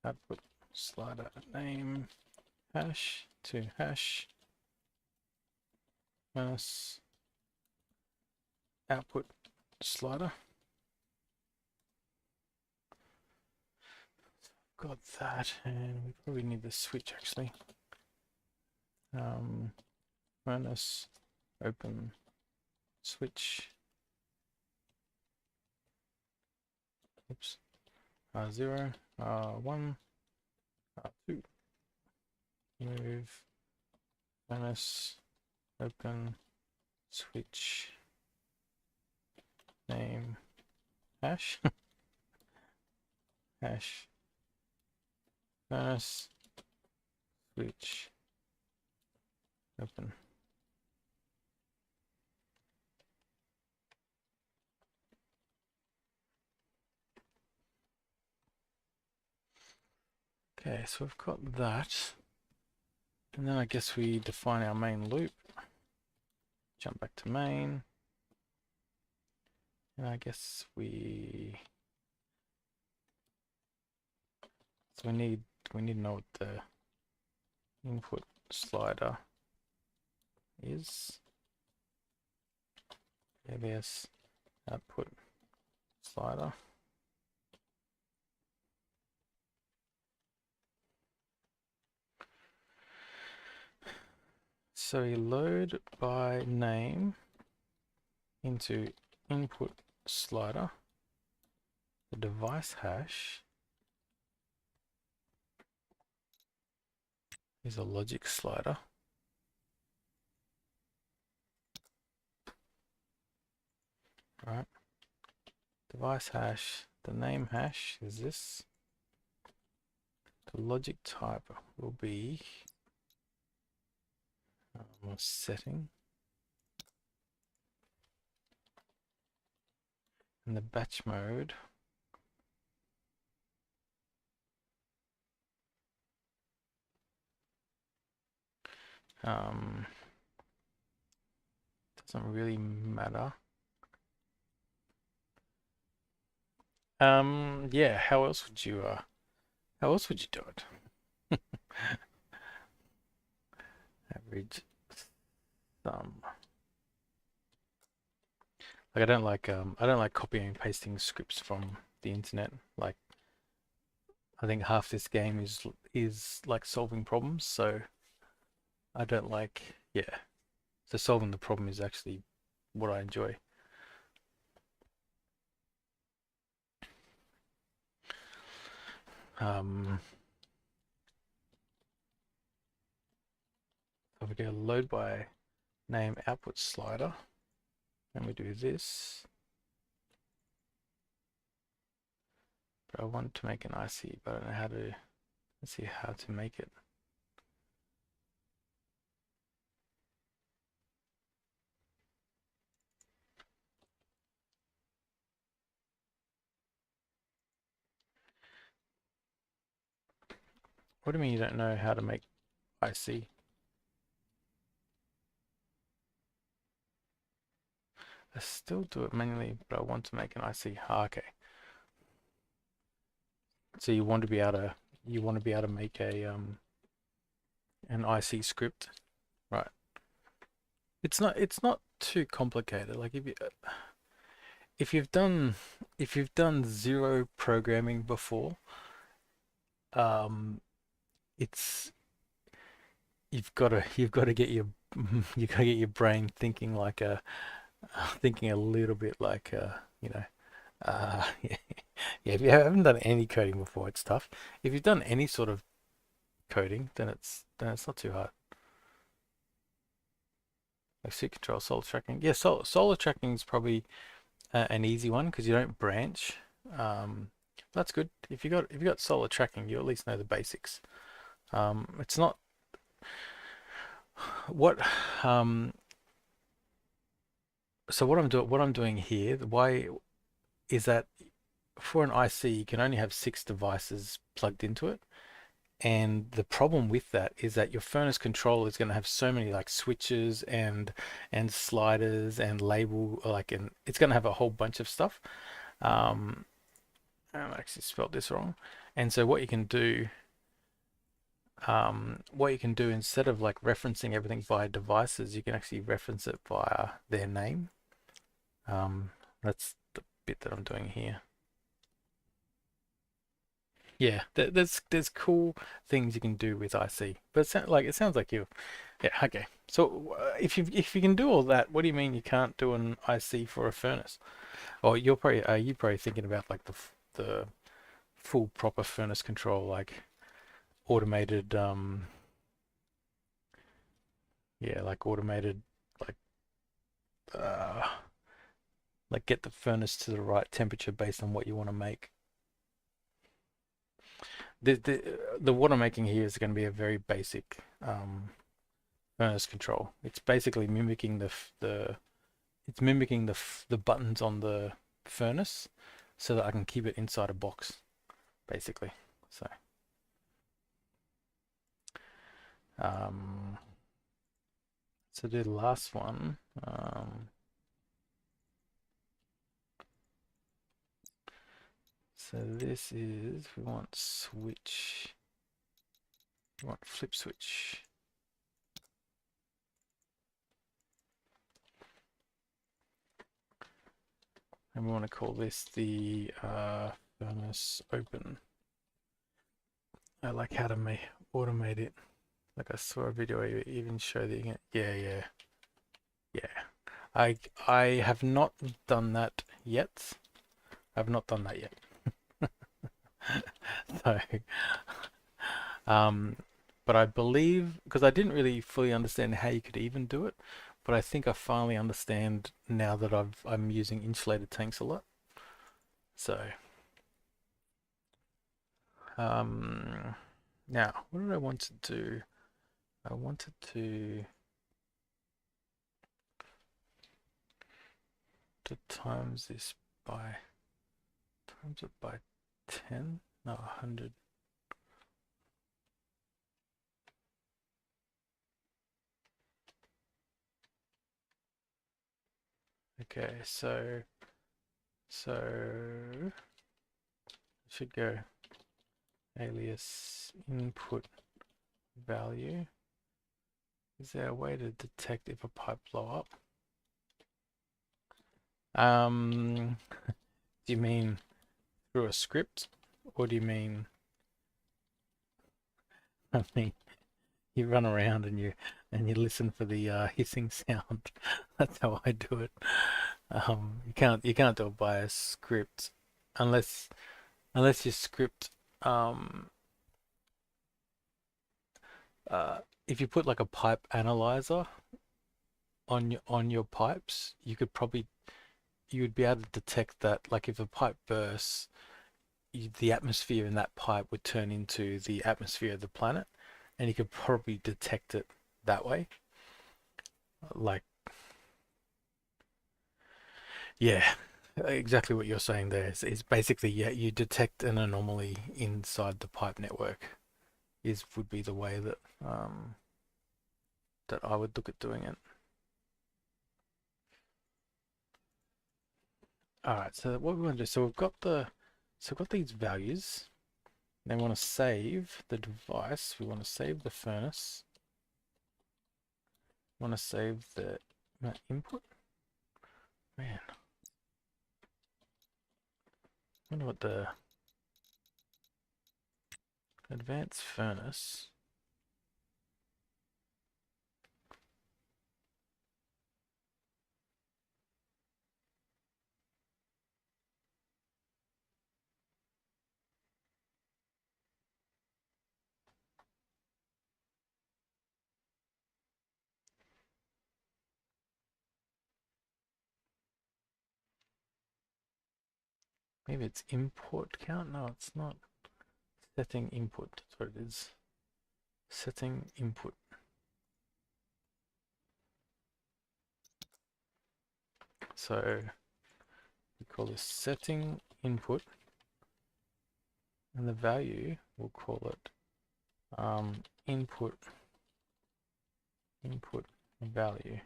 output slider name hash to hash minus output slider. Got that, and we probably need the switch actually. Minus open switch. Oops. 0, 1, 2. Move minus open switch name hash hash minus switch open. Okay, so we've got that. And then I guess we define our main loop. Jump back to main. And I guess we need to know what the input slider is. Alias output slider. So we load by name into input slider, the device hash is a logic slider. Right. Device hash, the name hash is this. The logic type will be setting. And the batch mode doesn't really matter. Yeah, how else would you do it? Average sum. Like I don't like copying and pasting scripts from the internet. Like I think half this game is like solving problems, so I don't like, yeah. So solving the problem is actually what I enjoy. So we go load by name output slider, and we do this. But I want to make an IC, but I don't know how to. Let's see how to make it. What do you mean you don't know how to make IC? I still do it manually, but I want to make an IC. Ah, okay. So you want to be able to make a an IC script, right? It's not too complicated. Like if you've done if you've done zero programming before, um, it's you've got to get your you got to get your brain thinking like a thinking a little bit like yeah. Yeah, if you haven't done any coding before, it's tough. If you've done any sort of coding, then it's not too hard. Like seat control, solar tracking. Yeah, solar tracking is probably an easy one because you don't branch. That's good. If you got solar tracking, you at least know the basics. It's not what so what I'm doing here. Why is that for an IC, you can only have 6 devices plugged into it. And the problem with that is that your furnace control is going to have so many like switches and sliders and label like and it's going to have a whole bunch of stuff. Um, I actually spelled this wrong. And so what you can do instead of like referencing everything via devices, you can actually reference it via their name. That's the bit that I'm doing here. Yeah, there's cool things you can do with IC, but it sounds like you. Yeah, okay. So if you can do all that, what do you mean you can't do an IC for a furnace? Or you probably thinking about like the full proper furnace control, like automated yeah, like automated like uh like get the furnace to the right temperature based on what you want to make. The what I'm making here is going to be a very basic furnace control. It's basically mimicking the buttons on the furnace so that I can keep it inside a box, basically. So um, so do the last one. So this is we want switch. We want flip switch. And we want to call this the furnace open. I like how to automate it. Like I saw a video where you even show the yeah. Yeah. I have not done that yet. I've not done that yet. So um but I believe because I didn't really fully understand how you could even do it, but I think I finally understand now that I'm using insulated tanks a lot. So um now what did I want to do? I wanted to times this by times it by 10, no 100. Okay, so should go alias input value. Is there a way to detect if a pipe blow up? Do you mean through a script, or do you mean? I mean, you run around and you listen for the hissing sound. That's how I do it. You can't do it by a script unless you script um if you put like a pipe analyzer on your pipes, you would be able to detect that like if a pipe bursts, the atmosphere in that pipe would turn into the atmosphere of the planet, and you could probably detect it that way. Like, yeah, exactly what you're saying there is basically, yeah, you detect an anomaly inside the pipe network. would be the way that that I would look at doing it. All right, so what we want to do, so we've got these values. Then we want to save the device. We want to save the furnace. We want to save the input. Man, I wonder what the advanced furnace. Maybe it's import count. No, it's not. Setting input. That's what it is. Setting input. So we call this setting input, and the value we'll call it input value.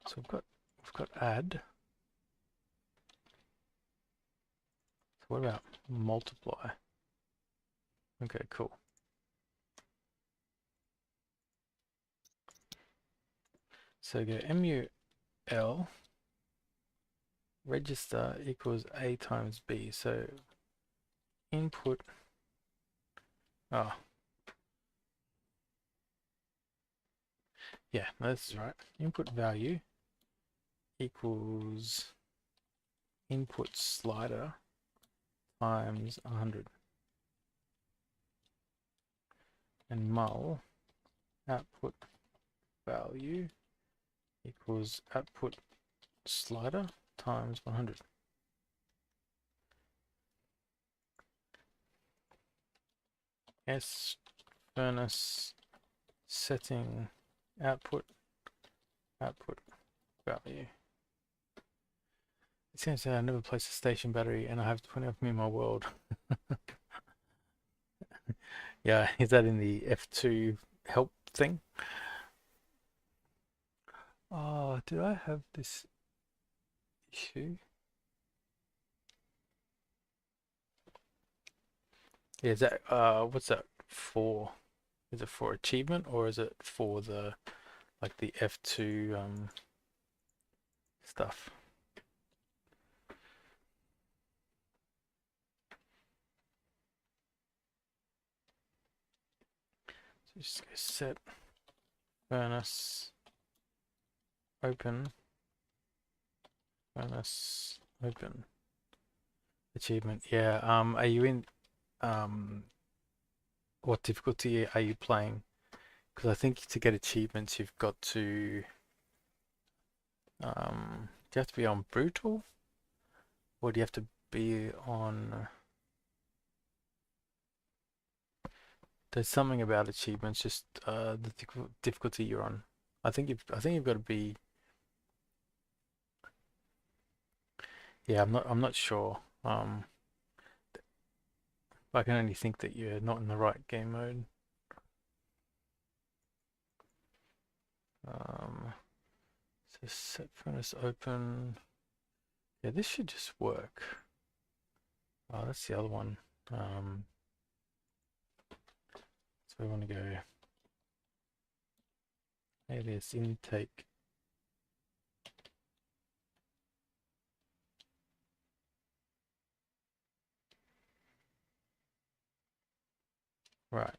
So we've got add. So what about multiply? Okay, cool. So go mul register equals a times b. So input. Oh, yeah, that's right. Input value equals input slider times 100, and mul output value equals output slider times 100. S furnace setting output value. It seems that I never placed a station battery and I have 20 of them in my world. Yeah, is that in the F2 help thing? Oh, did I have this issue? Yeah, is that what's that for? Is it for achievement or is it for the like the F2 stuff? So just go set furnace open achievement. Yeah, are you in what difficulty are you playing? Because I think to get achievements you've got to do you have to be on brutal or do you have to be on there's something about achievements, just the difficulty you're on. I think you've got to be. Yeah, I'm not sure. I can only think that you're not in the right game mode. So set furnace open. Yeah, this should just work. Oh, that's the other one. So we want to go alias intake. Right.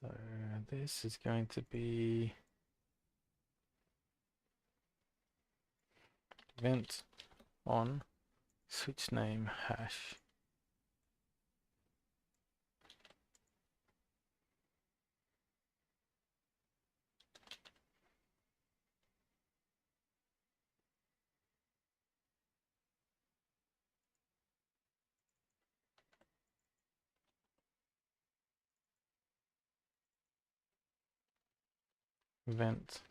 So this is going to be event on switch name hash. vent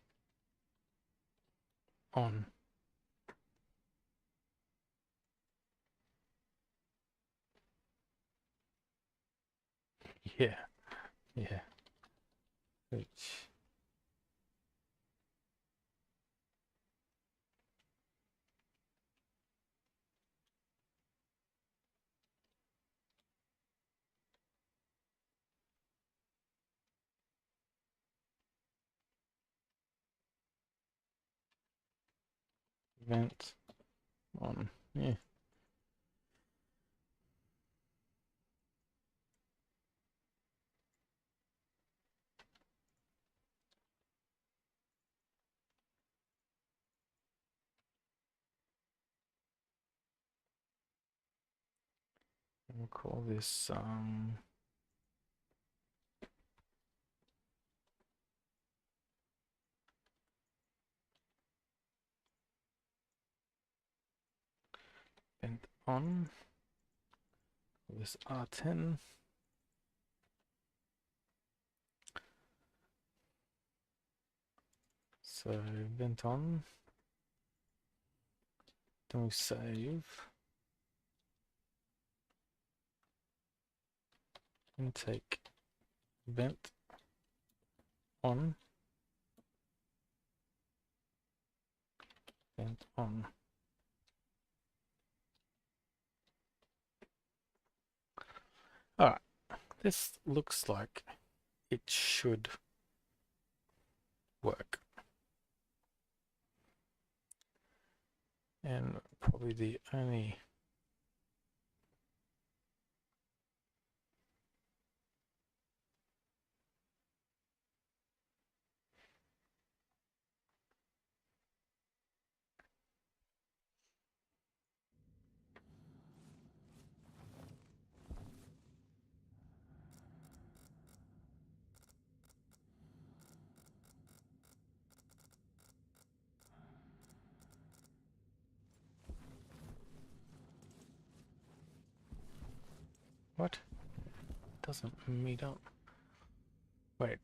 on. Yeah, yeah. Which vent on. Yeah. We'll call this vent on. Call this R10. So vent on. Then we save. Intake vent on. Vent on. Alright, this looks like it should work. And probably the only what? Doesn't meet up. Wait.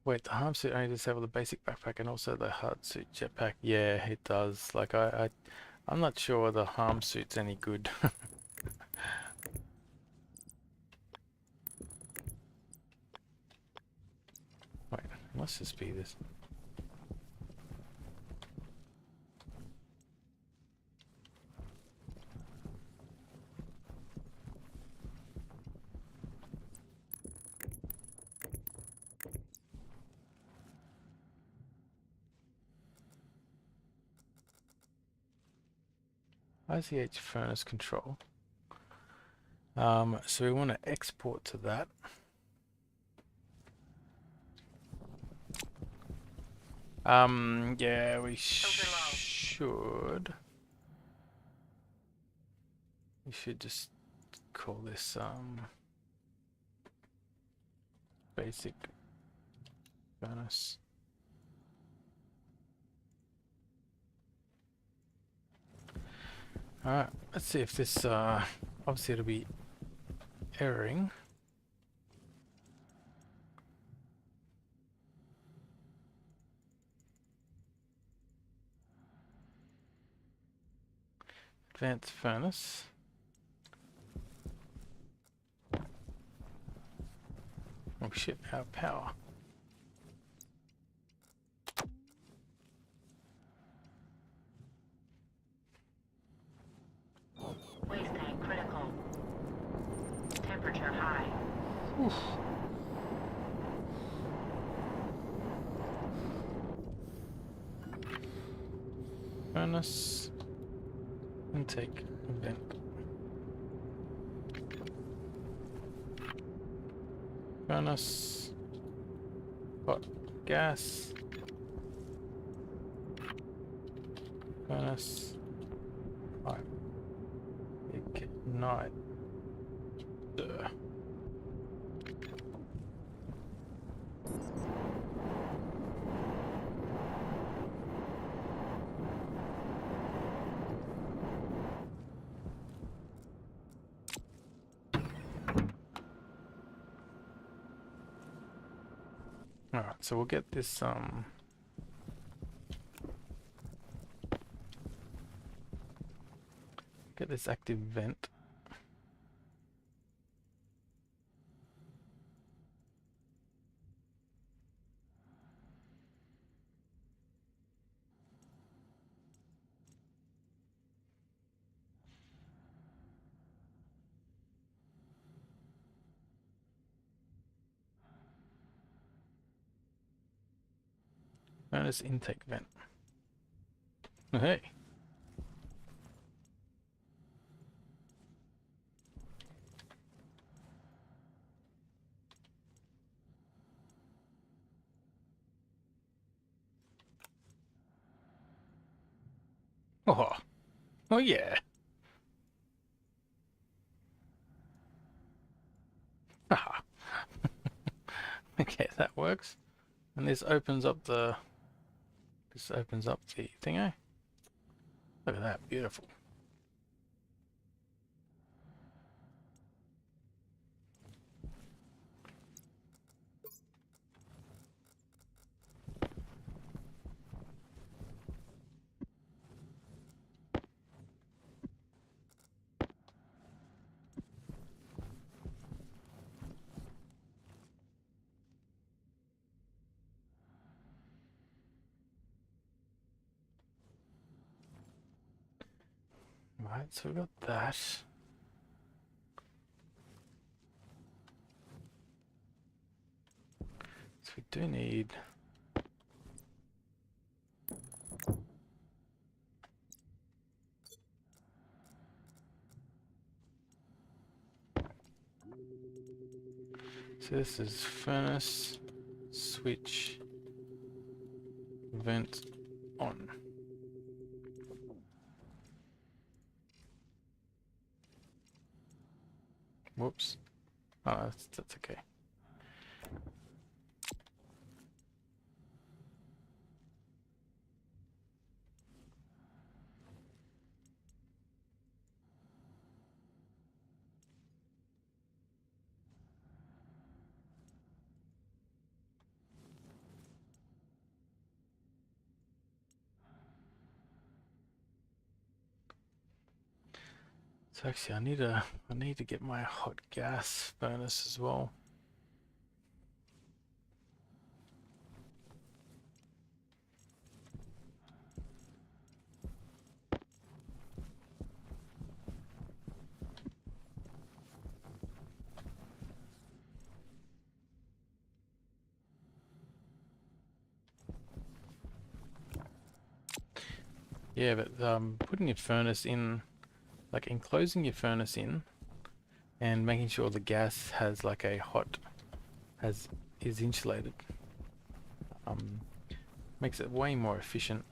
Wait, the harm suit only disable the basic backpack and also the hard suit jetpack. Yeah, it does. Like I'm not sure the harm suit's any good. Wait, it must just be this. ICH furnace control. So we want to export to that. Yeah, we should. We should just call this basic furnace. Alright, let's see if this obviously it'll be erroring. Advanced furnace. Oh shit, our power. Waste tank critical. Temperature high. Oof. Furnace. Intake vent. Furnace. Hot gas. Furnace. Right. Ignite. Duh. Alright, so we'll get this active vent. Furnace intake vent. Hey. Oh, oh yeah. Haha. Okay, that works. And this opens up the thingo. Look at that, beautiful. Right, so we've got that. So we do need so this is furnace, switch, vent on. Whoops. Oh, that's okay. So actually I need to get my hot gas furnace as well. Yeah, but putting your furnace in, like enclosing your furnace in and making sure the gas has like a hot is insulated makes it way more efficient.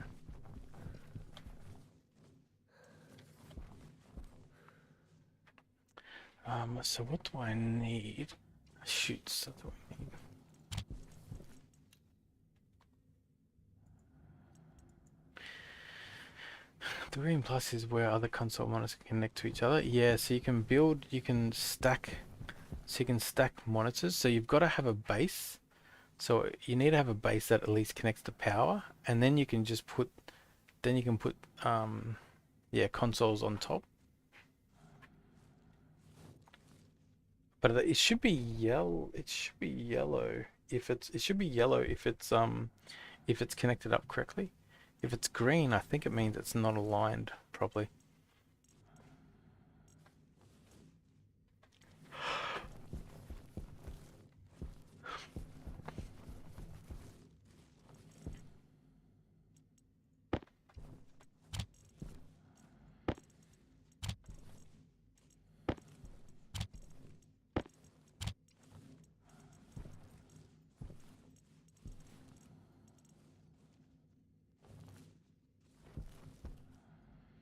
So what do I need? Shoots, that's what I need. 3 and plus is where other console monitors can connect to each other. Yeah, so you can stack, monitors. So you've got to have a base. So you need to have a base that at least connects to power, and then you can just put, yeah, consoles on top. But it should be yellow. It should be yellow if it's connected up correctly. If it's green, I think it means it's not aligned properly.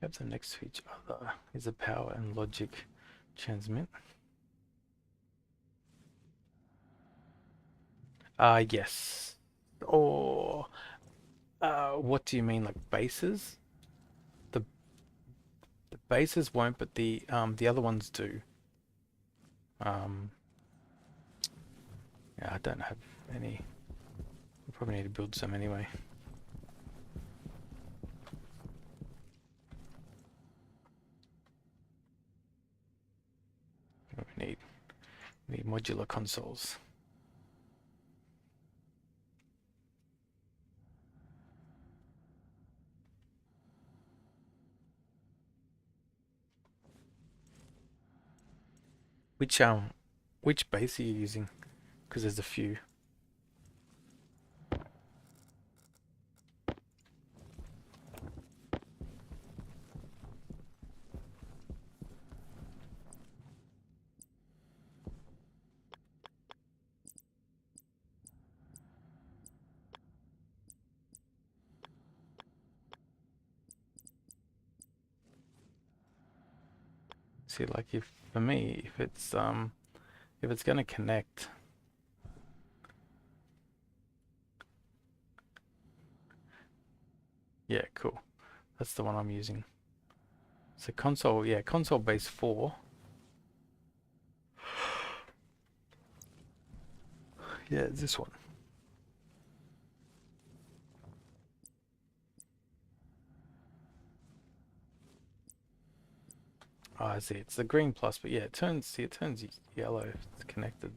Yep, so next to each other is a power and logic transmit. Yes. Or what do you mean, like bases? The the bases won't, but the other ones do. Um, yeah, I don't have any. Probably need to build some anyway. We need modular consoles. Which base are you using? Because there's a few. See, like if for me, if it's gonna connect, yeah, cool. That's the one I'm using. So console, yeah, console base 4. Yeah, it's this one. Oh, I see. It's the green plus, but yeah, it turns yellow if it's connected.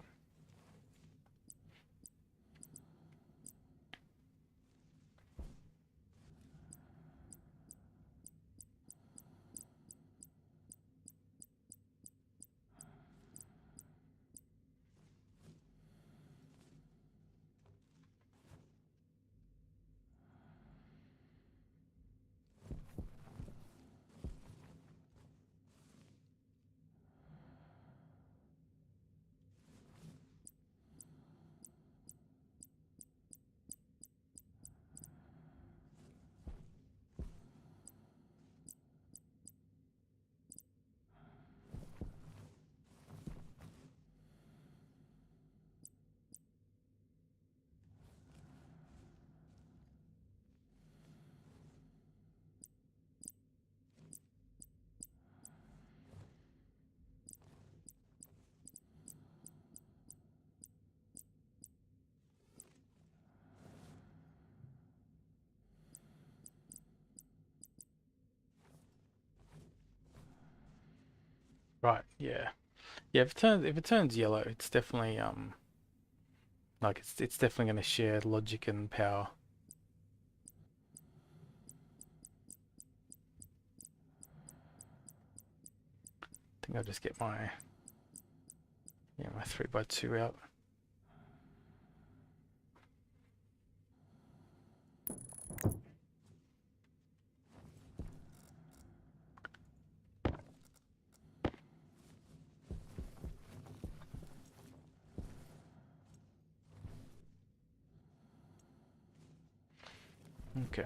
Right, yeah. Yeah, if it turns yellow, it's definitely like it's definitely gonna share logic and power. I think I'll just get my my 3x2 out. Okay.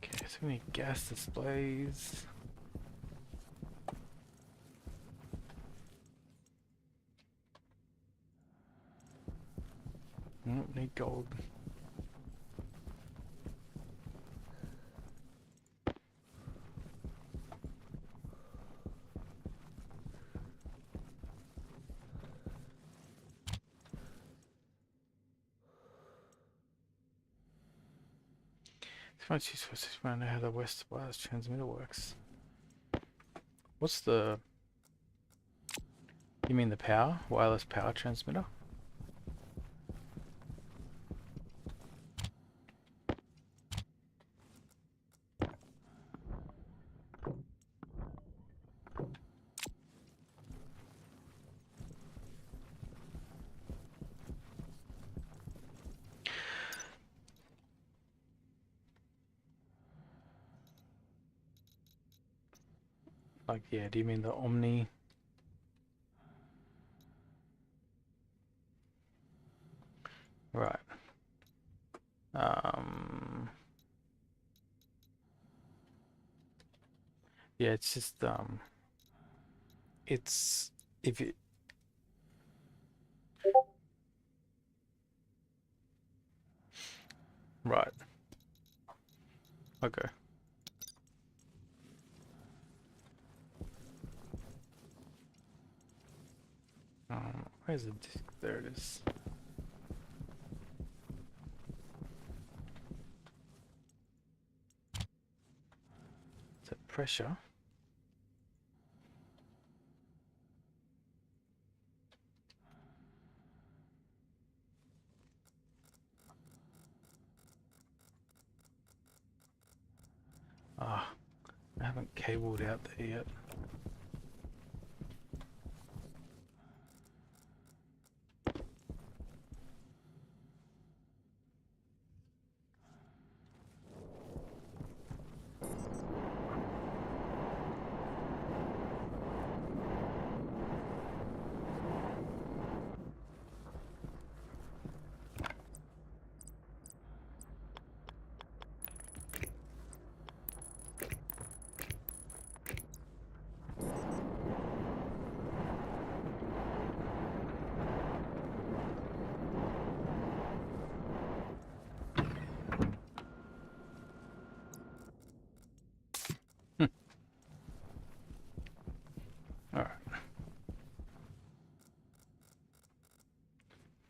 Okay, so we need gas displays. Need gold. It's much useful to know how the West wireless transmitter works. What's the... You mean the power? Wireless power transmitter? Like, yeah, do you mean the Omni? Right. Yeah, it's just it's if you right. Okay. Where's the disc? There it is. So pressure. Ah, I haven't cabled out there yet. All right.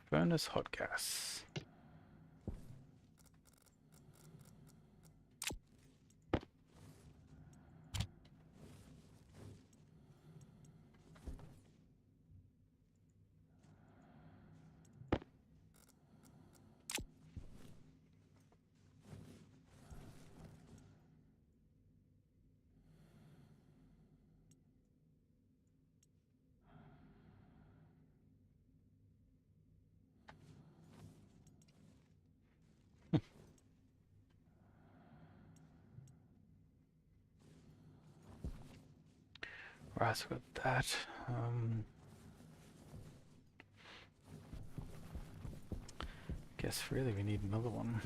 Furnace hot gas. Right, so we've got that. Guess really we need another one.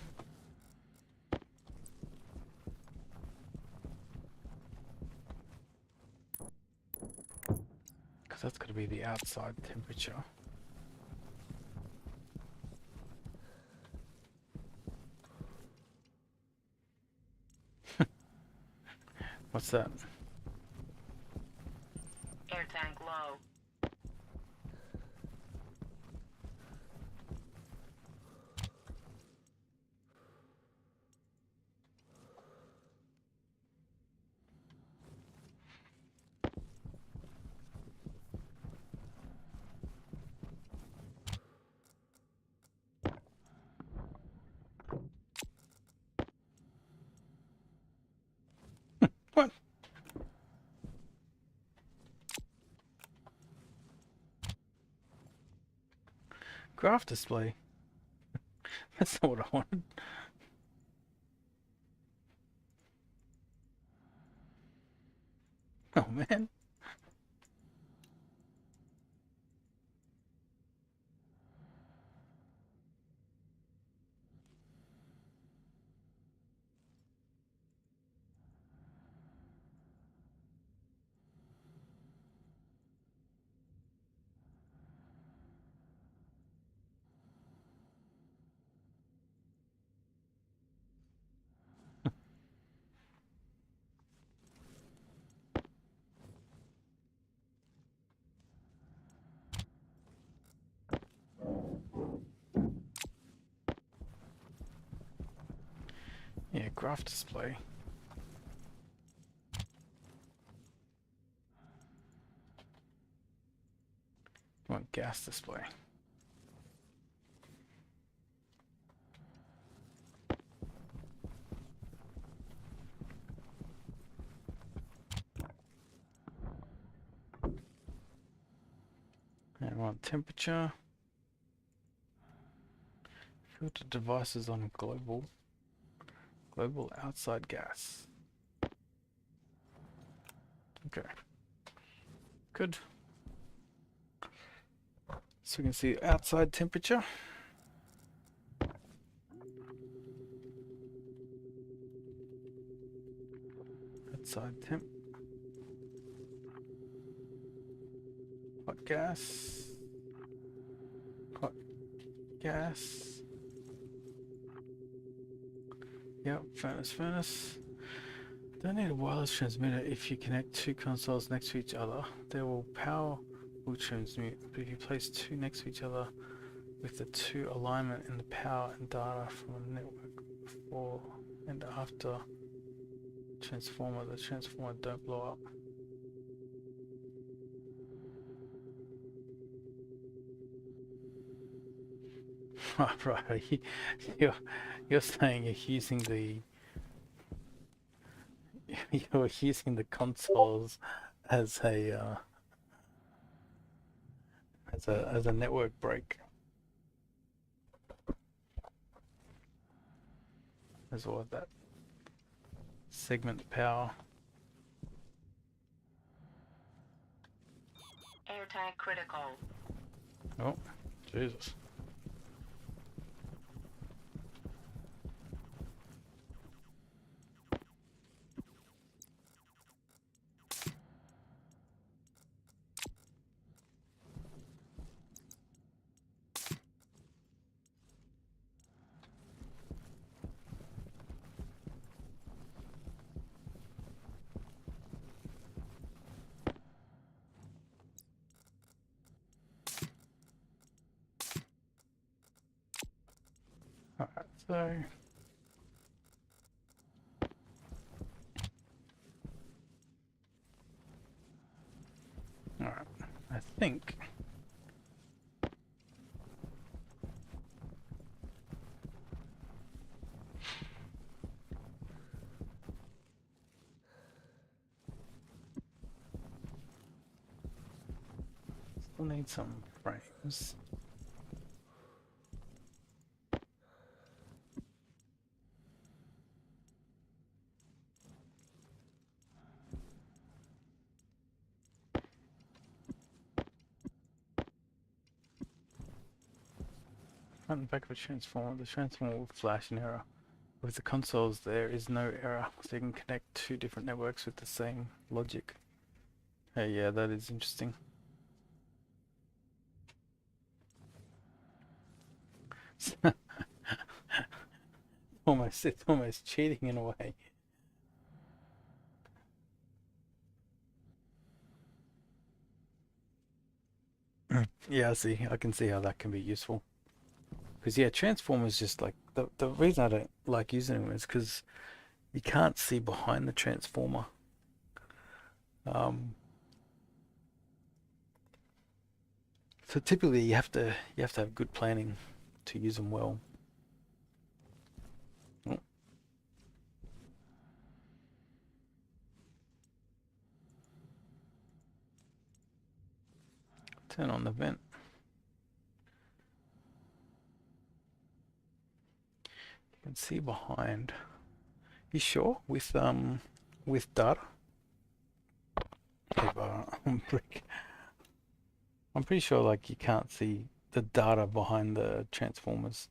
Because that's got to be the outside temperature. What's that? Air tank low. What? Graph display. That's not what I wanted. Oh man. Yeah, graph display. You want gas display. And I want temperature. Filter devices on global. Global outside gas. Okay. Good. So we can see outside temperature. Outside temp. Hot gas. Hot gas. Yep, furnace. Don't need a wireless transmitter if you connect two consoles next to each other. Power will transmit, but if you place two next to each other with the two alignment in the power and data from a network before and after transformer, the transformer don't blow up. Right, you're saying you're using the consoles as a network break, as well as that segment power. Air tank critical. Oh, Jesus. Alright, so alright, I think still need some frames. Front and back of a transformer. The transformer will flash an error. With the consoles, there is no error, so you can connect two different networks with the same logic. Hey, yeah, that is interesting. It's almost cheating in a way. Yeah, I can see how that can be useful. Because yeah, transformers just like the reason I don't like using them is because you can't see behind the transformer. Um, so typically you have to have good planning to use them well. Oh, turn on the vent. You can see behind. You sure with data? Hey, brick. I'm pretty sure like you can't see the data behind the transformers.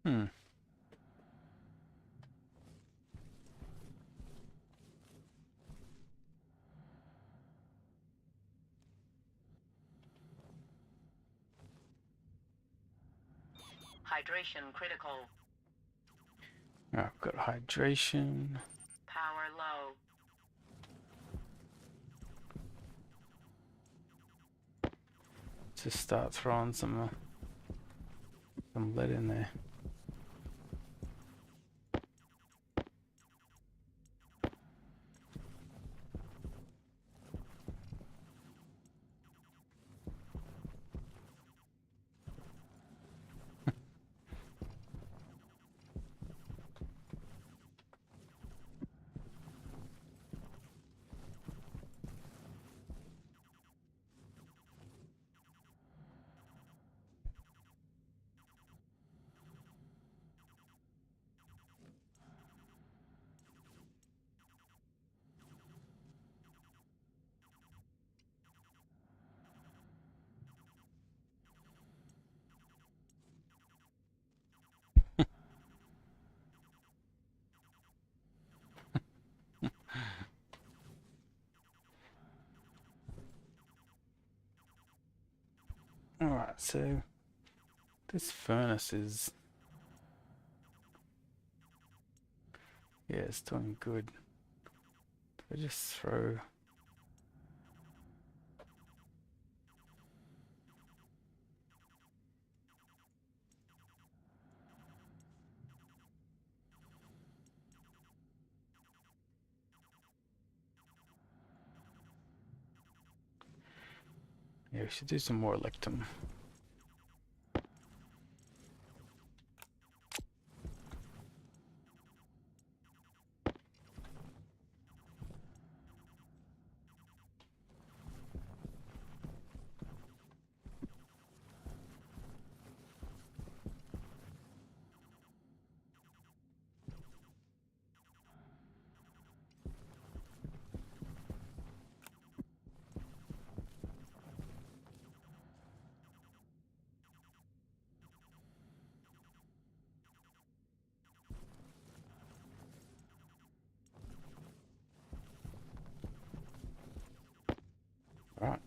Hmm. Hydration critical. I've got hydration. Power low. Just start throwing some lead in there. Alright, so this furnace is, yeah, it's doing good. I just throw, yeah, we should do some more electrum. Right.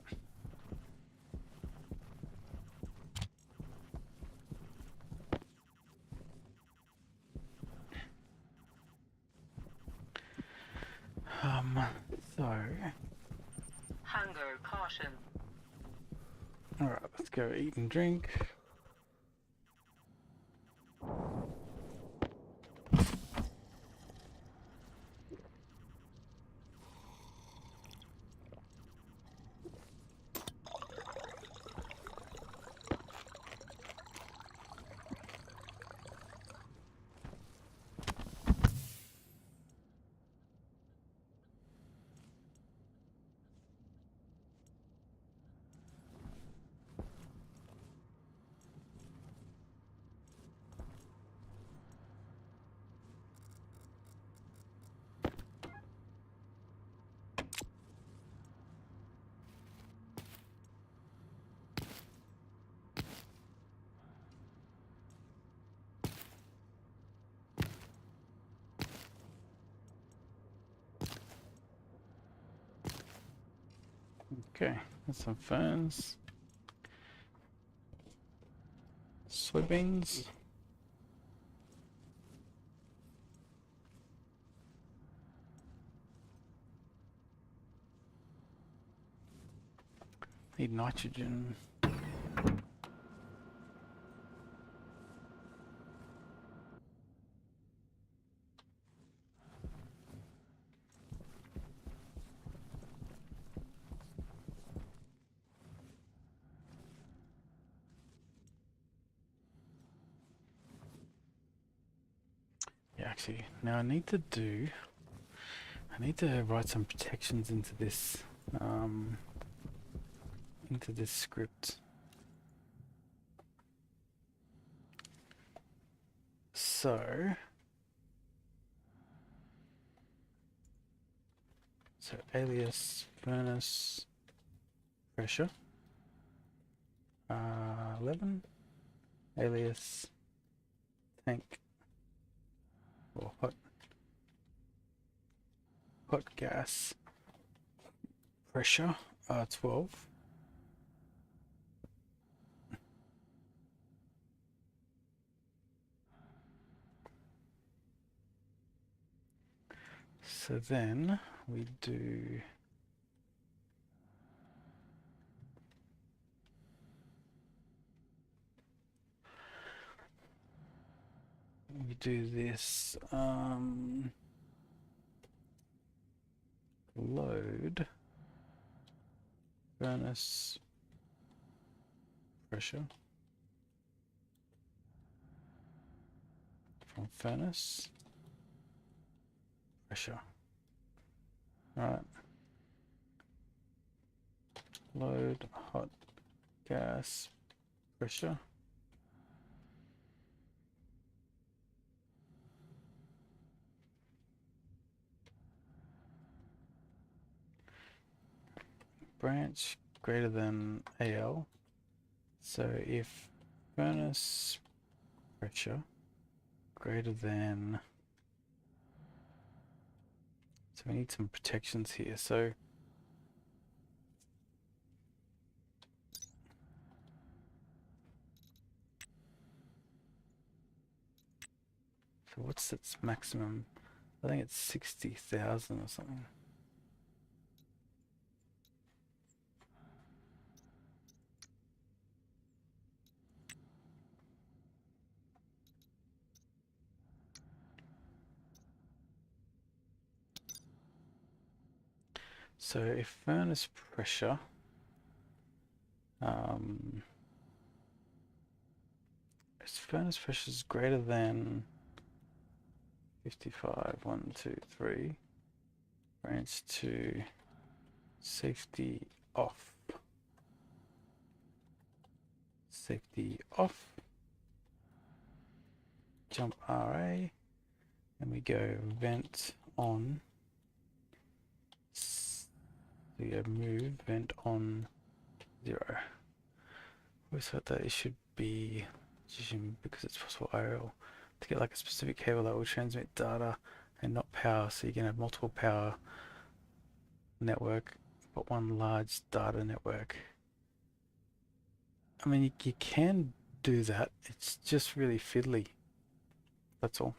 So, Hunger caution. alright, let's go eat and drink. Okay, got some ferns. Soybeans. Need nitrogen. Yeah, actually, now I need to write some protections into this script. So alias furnace pressure 11, alias tank or hot gas pressure 12. So then we do this load furnace pressure from furnace pressure. Right. Load hot gas pressure. Branch greater than AL. So if furnace pressure greater than, so we need some protections here. So So what's its maximum? I think it's 60,000 or something. So if furnace pressure, if furnace pressure is greater than 55, 1, 2, 3, branch to safety off. Safety off. Jump RA, and we go vent on. So you go move vent on 0. We said that it should be because it's possible IRL to get like a specific cable that will transmit data and not power. So you can have multiple power network, but one large data network. I mean, you can do that. It's just really fiddly. That's all.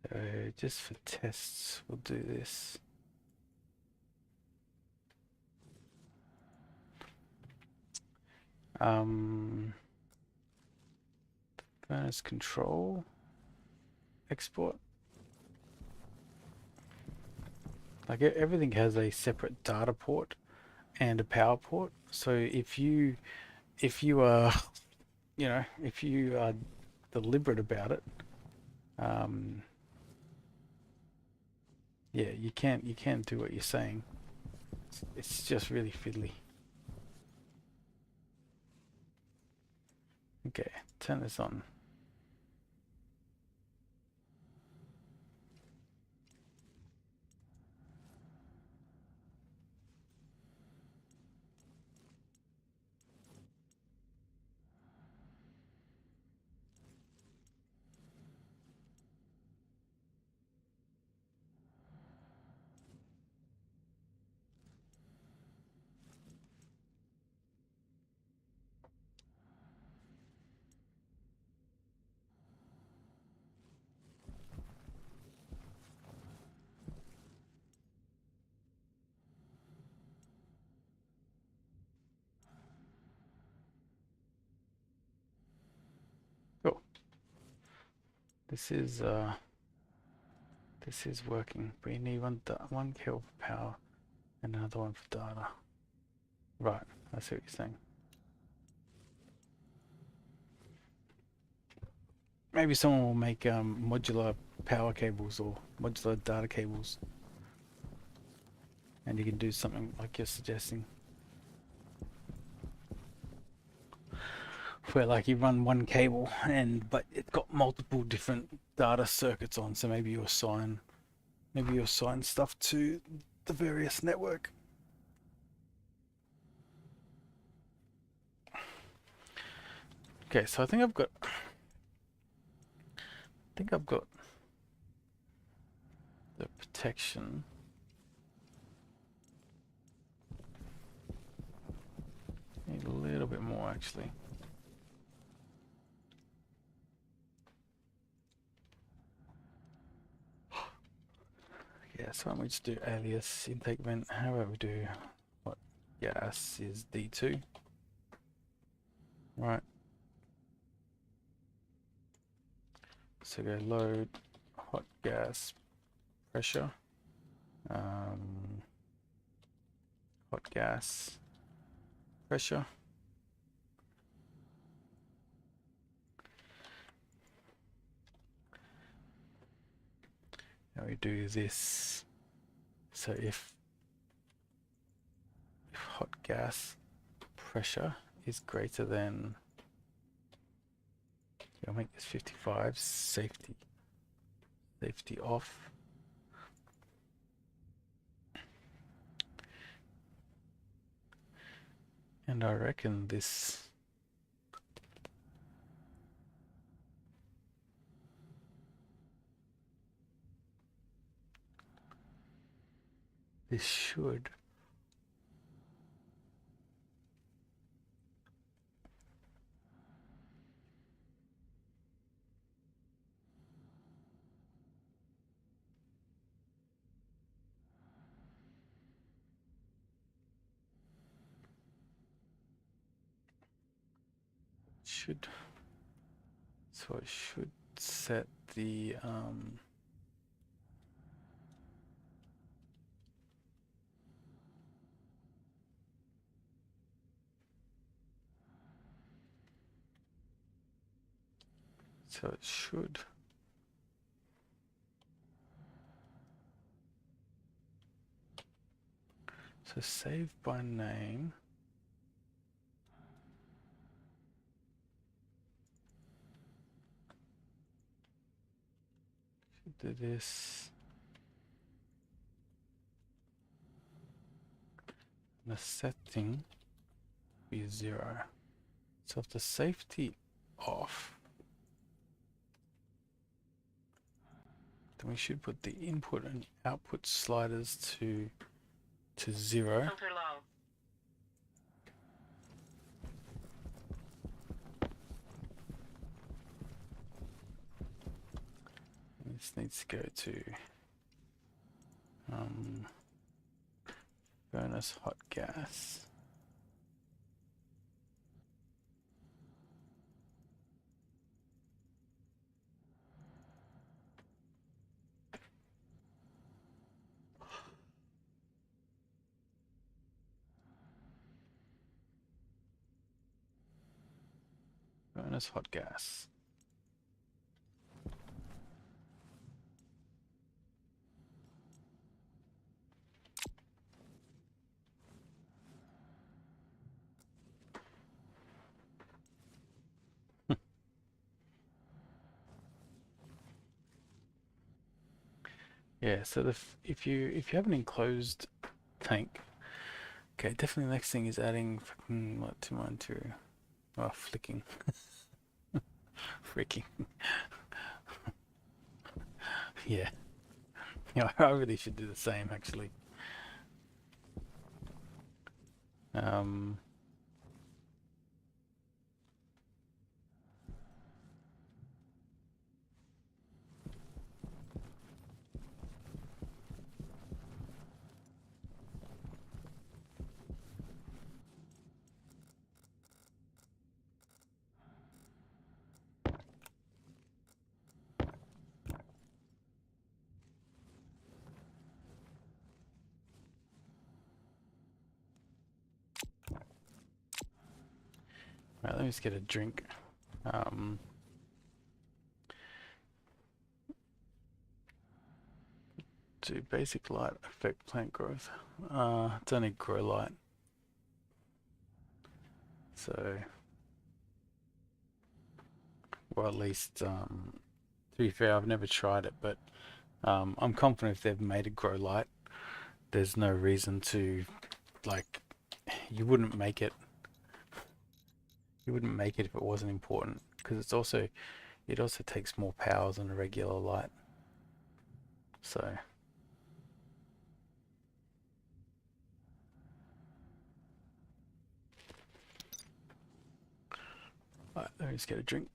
So just for tests, we'll do this. Furnace control export. Like everything has a separate data port and a power port. So if you are if you are deliberate about it, yeah, you can do what you're saying. It's just really fiddly. Okay, turn this on. Cool. This is working. We need one cable for power and another one for data. Right, I see what you're saying. Maybe someone will make modular power cables or modular data cables, and you can do something like you're suggesting, where like you run one cable but it's got multiple different data circuits on. So maybe you assign stuff to the various network. Okay, so I think I've got the protection. Need a little bit more actually. Yeah, so why don't we just do alias intake vent? How about we do what gas is D2? Right. So go load hot gas pressure. Hot gas pressure. Now we do this. So if hot gas pressure is greater than, I'll make this 55, safety off. And I reckon this This should. Should. So I should set the so it should. So save by name. Should do this. The setting be 0. So if the safety off, then we should put the input and output sliders to 0. Filter low. This needs to go to furnace hot gas. Furnace hot gas. Yeah, so if you have an enclosed tank, okay, definitely the next thing is adding fucking what to mine to flicking. Freaking. Yeah. Yeah, I really should do the same actually. Um right, let me just get a drink. To basic light affect plant growth. It's only grow light. So, or at least, to be fair, I've never tried it, but I'm confident if they've made it grow light, there's no reason to, like, you wouldn't make it. You wouldn't make it if it wasn't important, because it also takes more power than a regular light. So, right, let me just get a drink.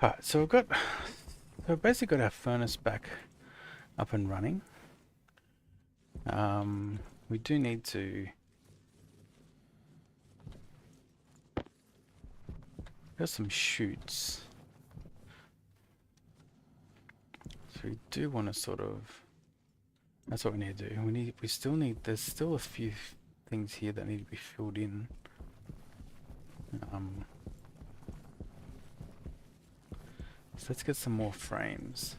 Alright, we've basically got our furnace back up and running. We do need to there's some chutes. So we do want to sort of that's what we need to do. There's still a few things here that need to be filled in. So let's get some more frames.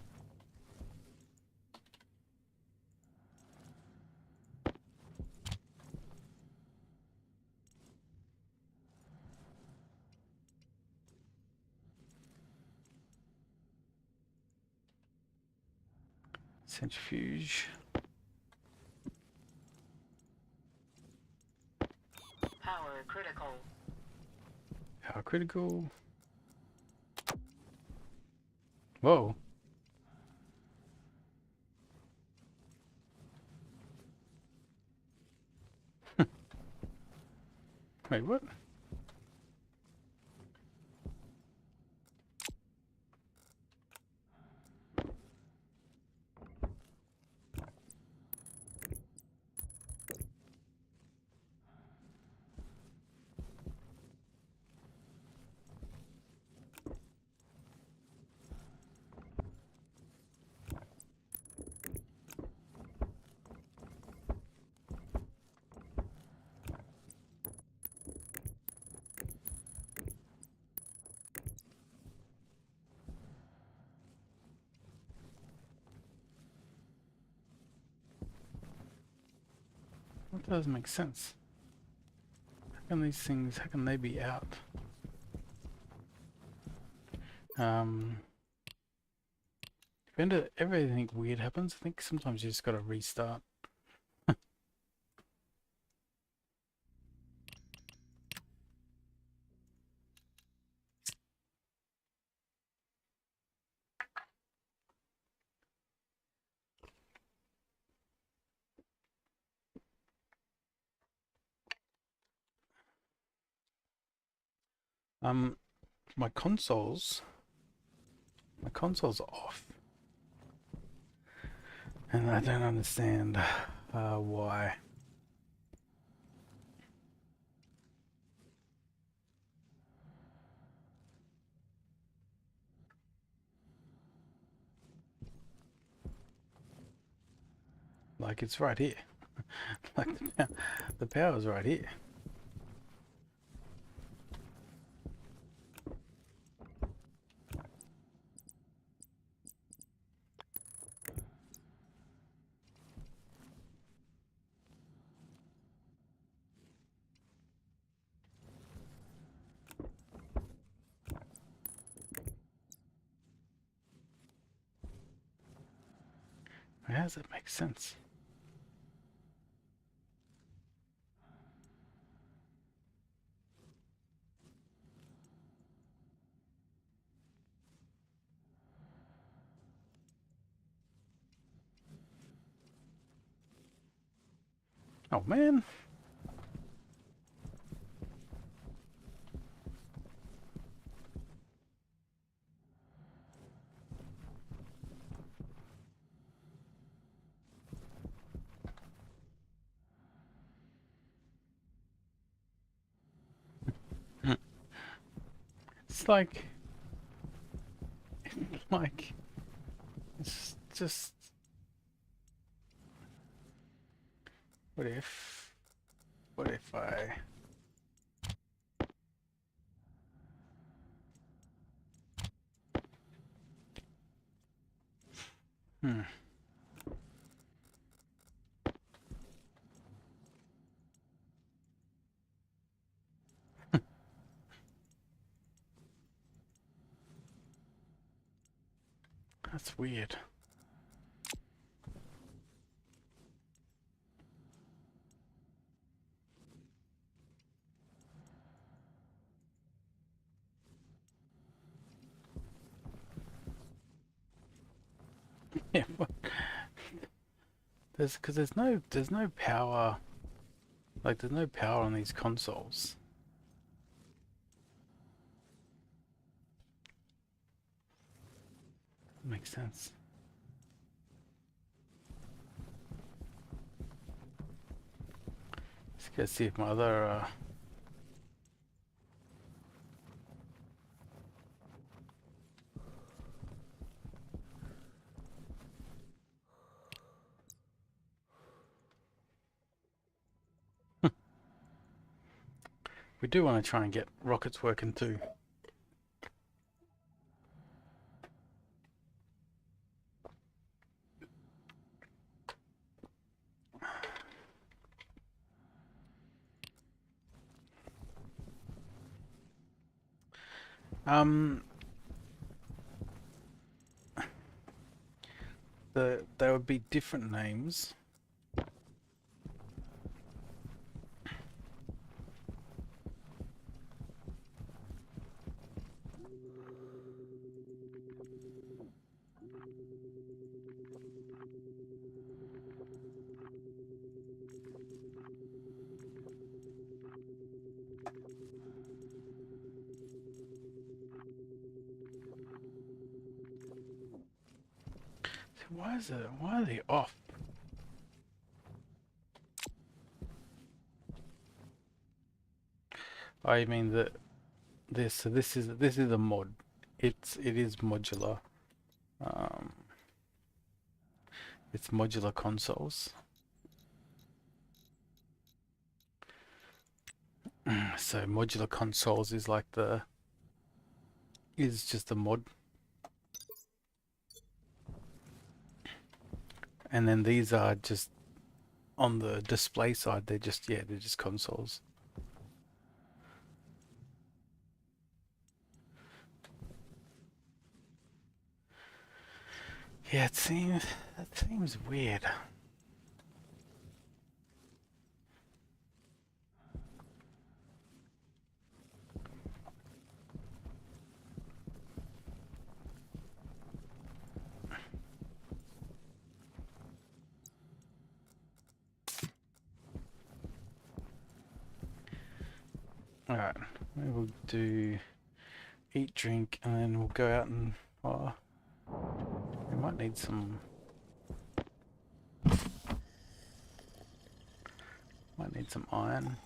Centrifuge. Power critical. Power critical. Whoa. Wait, what? That doesn't make sense. How can they be out? If everything weird happens, I think sometimes you just gotta restart. Um, my console's off, and I don't understand why. Like it's right here. Like the power's right here. How does that make sense? Oh man. It's like like it's just what if I hmm. That's weird. Yeah, there's no power. Like there's no power on these consoles. makes sense. Let's go see if my other we do want to try and get rockets working too. Um, there would be different names. Why is it? Why are they off? I mean that this. So this is a mod. It is modular. Um, it's modular consoles. So modular consoles is like is just a mod, and then these are just on the display side. They're just consoles. Yeah, that seems weird. All right, maybe we'll do eat, drink, and then we'll go out and we might need some. Might need some iron.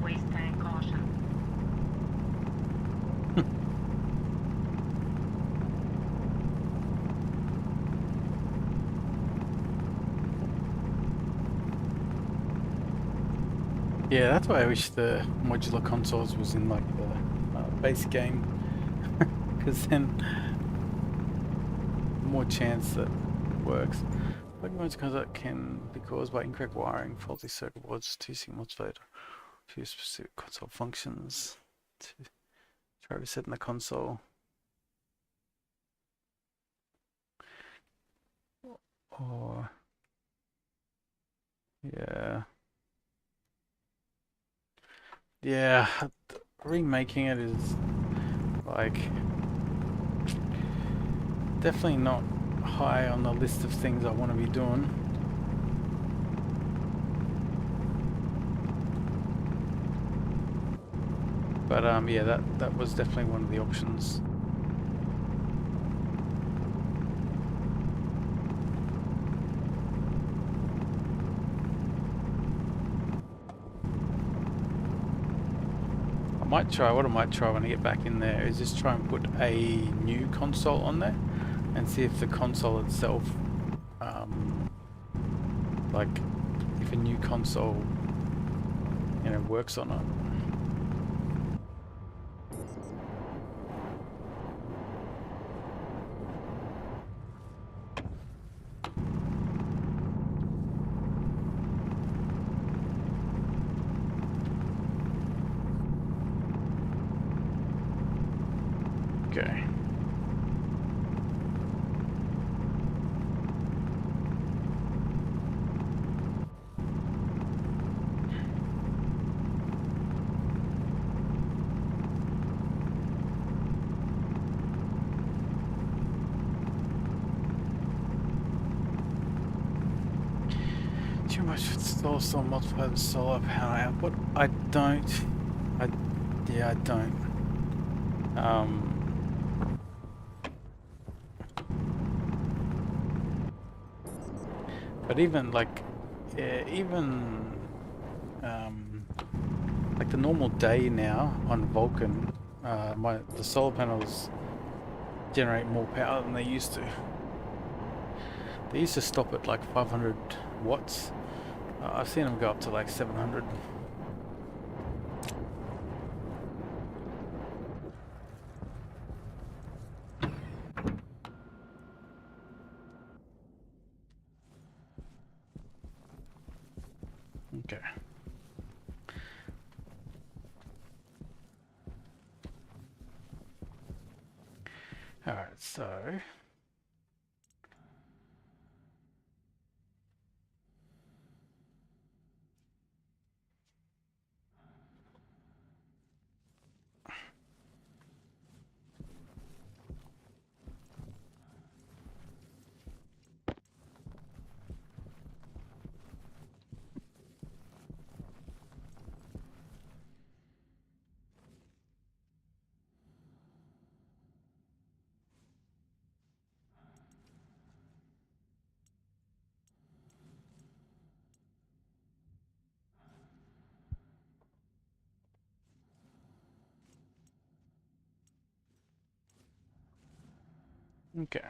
Waste tank caution. Yeah, that's why I wish the modular consoles was in like the base game, because then more chance that it works. Pokemon concept can be caused by incorrect wiring, faulty circuit boards, two signals failure, two specific console functions. Try resetting the console. Or yeah. Yeah, remaking it is like definitely not high on the list of things I want to be doing. But yeah, that was definitely one of the options. What I might try when I get back in there is just try and put a new console on there and see if the console itself, like if a new console works on it. Okay. Too much to multiply the solar power output. I don't. I don't. But even like, even like the normal day now on Vulcan, the solar panels generate more power than they used to. They used to stop at like 500 watts. I've seen them go up to like 700. Okay. Alright, so okay.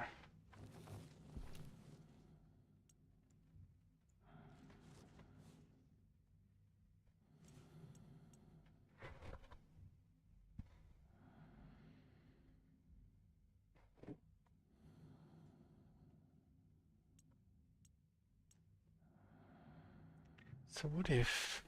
So what if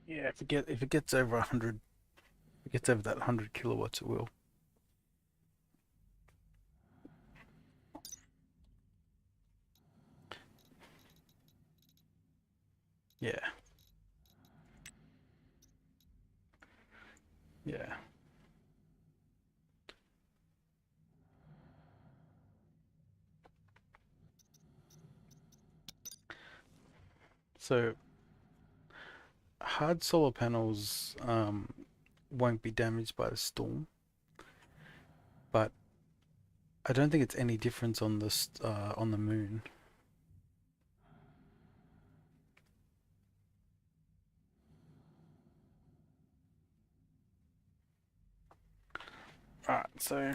yeah, if it gets over 100, if it gets over that 100 kilowatts, it will. Yeah. Yeah. So hard solar panels won't be damaged by the storm, but I don't think it's any difference on on the moon. Alright, so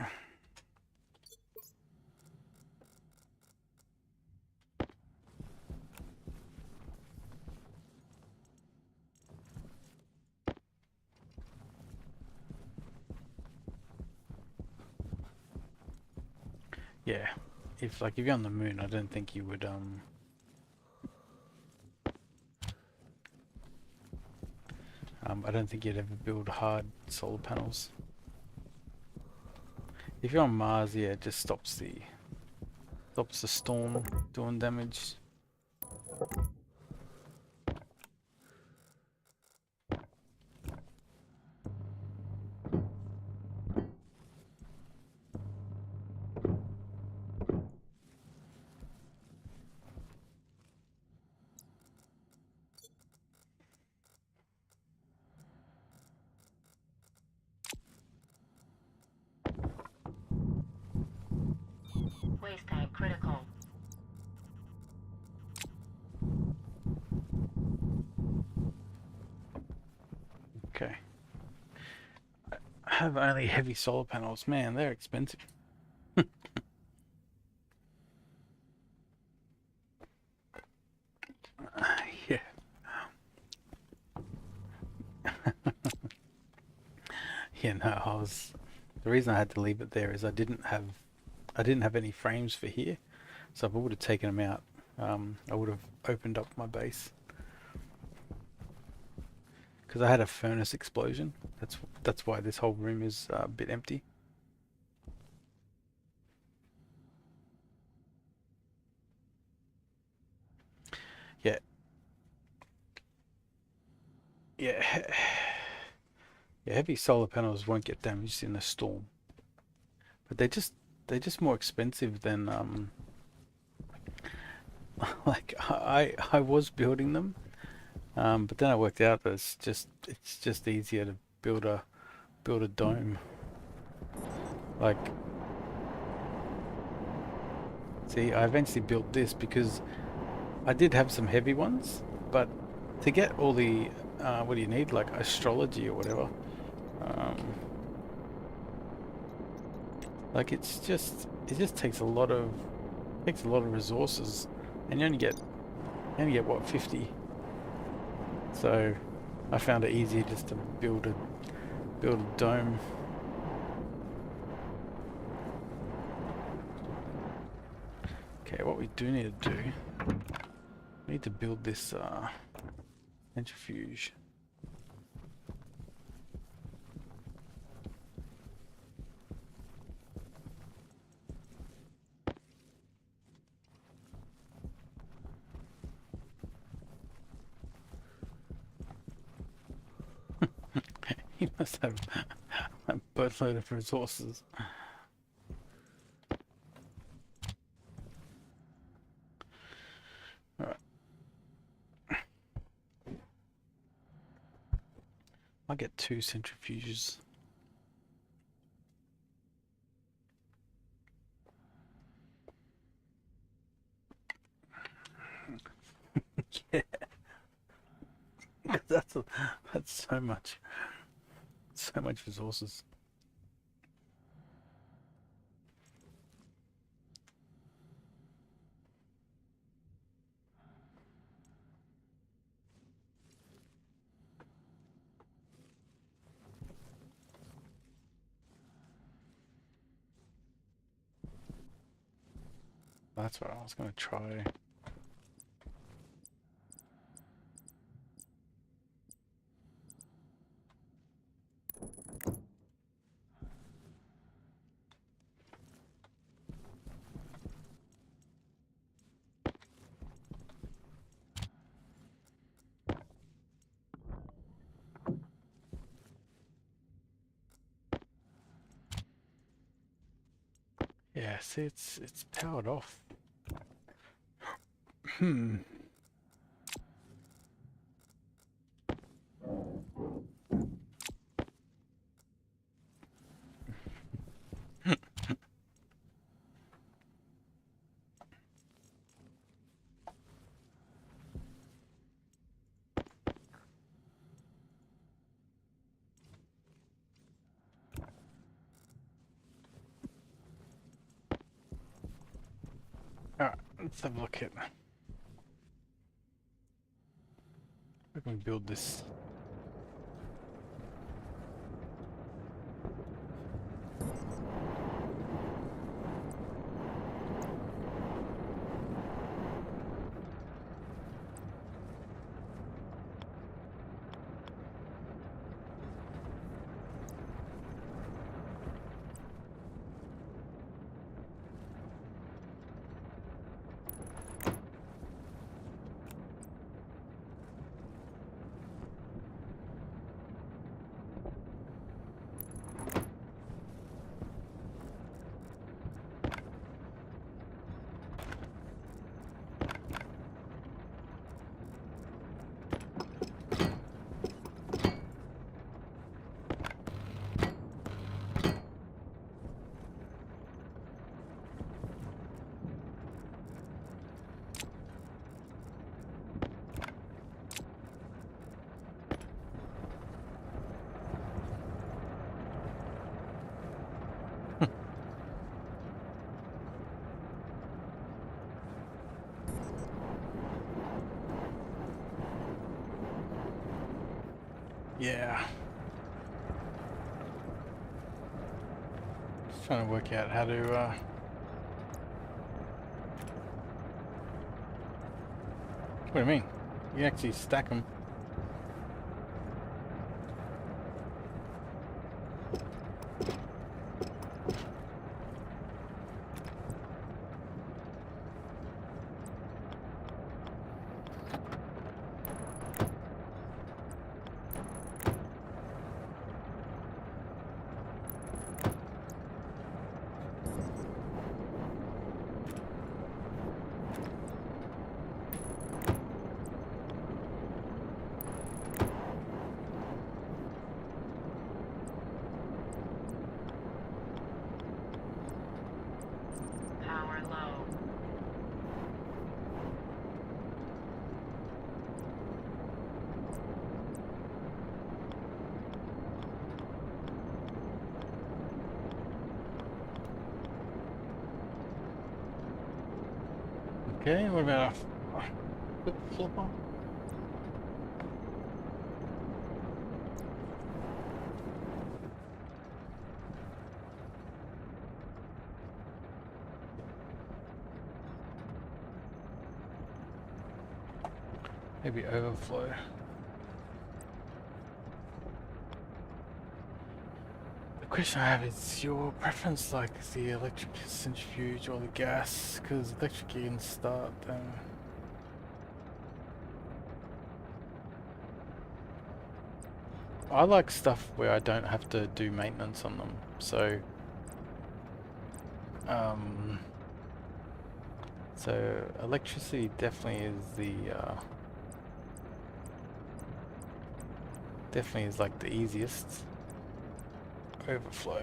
yeah, if you're on the moon, I don't think you would I don't think you'd ever build hard solar panels. If you're on Mars, yeah, it just stops the storm doing damage. Waste tank critical. Okay. I have only heavy solar panels. Man, they're expensive. Yeah. Yeah, no, the reason I had to leave it there is I didn't have any frames for here. So if I would have taken them out, I would have opened up my base. Because I had a furnace explosion. That's why this whole room is a bit empty. Yeah, yeah, yeah. Heavy solar panels won't get damaged in a storm, but they're just more expensive than like I was building them, but then I worked out that it's just easier to build a dome. Like, see, I eventually built this because I did have some heavy ones, but to get all the what do you need, like astrology or whatever, um, like it just takes a lot of resources, and you only get what, 50. So I found it easier just to build a dome. Okay, what we do need to do, we need to build this centrifuge. You must have a boatload of resources. Alright, I'll get 2 centrifuges. Yeah, that's that's so much resources. That's what I was gonna try. Yeah, see, it's powered off. Hmm. Alright, let's have a look at. We can build this. Yeah. Just trying to work out how to, what do you mean? You can actually stack them. Power low. Okay, what about a flip flopper? Maybe overflow. The question I have is your preference, like the electric centrifuge or the gas? Because electric you can start them. I like stuff where I don't have to do maintenance on them. So, um, so electricity definitely is the definitely is like the easiest. Overflow.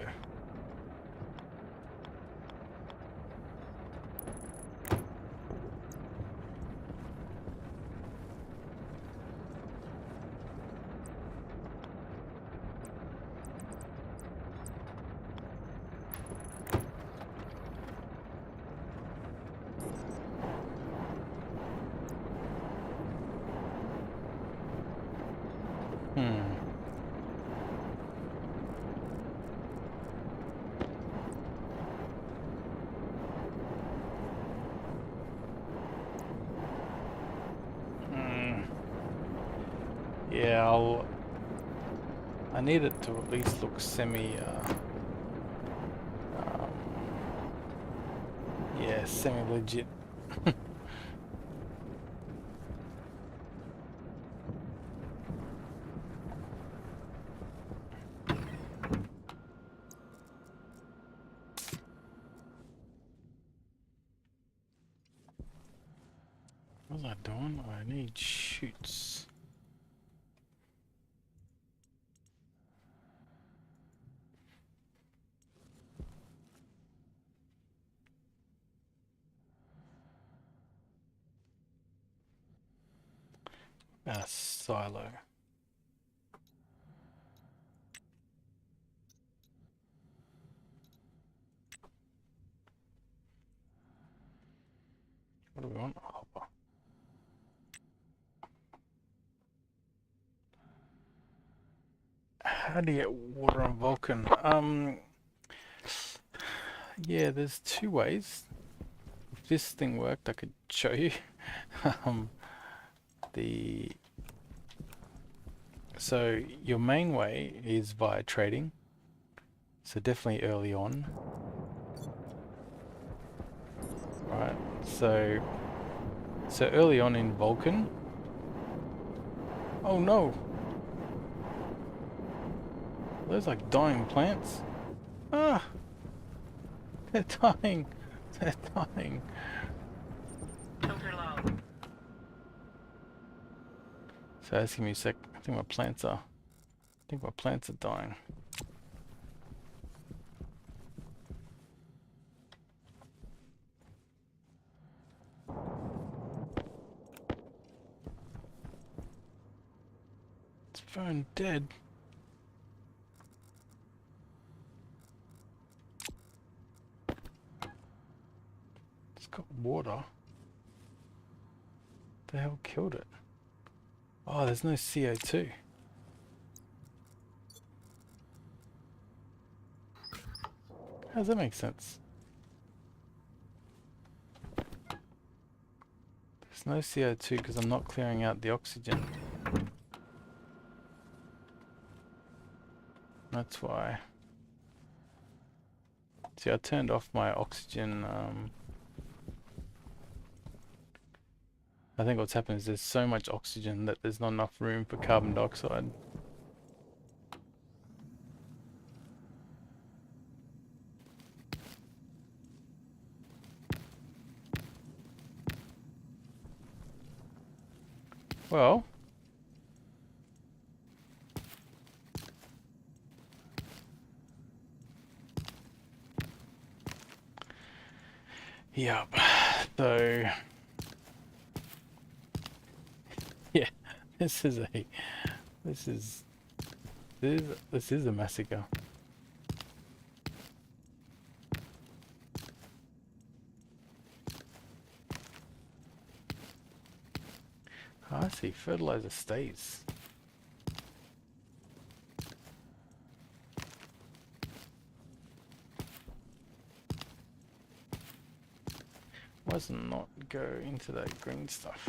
Hmm. Hmm. Yeah, I need it to at least look semi, um, yeah, semi-legit. What was I doing? I need chutes. A silo. What do we want? A hopper. How do you get water on Vulcan? Yeah, there's two ways. If this thing worked, I could show you. um, the So your main way is via trading. So definitely early on. Right. So early on in Vulcan. Oh no! Those like dying plants. Ah! They're dying. They're dying. Filter low. So just give me a sec. I think my plants are dying. It's phone dead. It's got water. The hell killed it? Oh, there's no CO2. How does that make sense? There's no CO2 because I'm not clearing out the oxygen. That's why. See, I turned off my oxygen. I think what's happened is there's so much oxygen that there's not enough room for carbon dioxide. Well, yep. So, yeah, this is a this is this is a massacre. Oh, I see. Fertilizer stays. Why does it not go into that green stuff?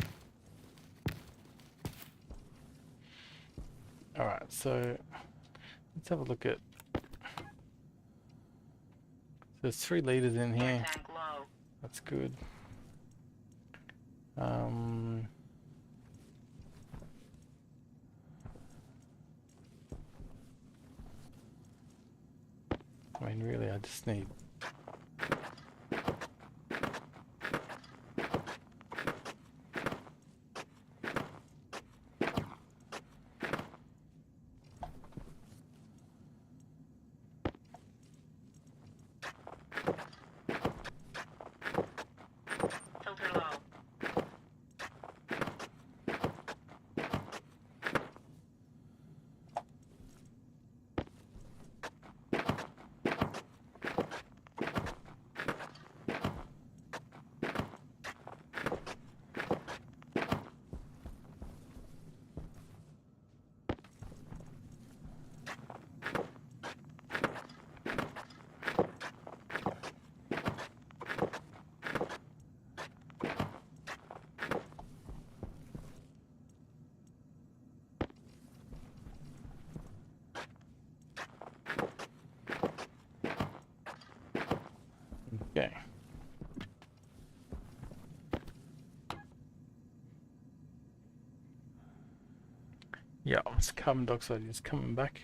Alright, so let's have a look at. There's 3 liters in Air here. tank low. That's good. I mean, really, I just need. Filter low. Okay. Yeah, it's carbon dioxide is coming back.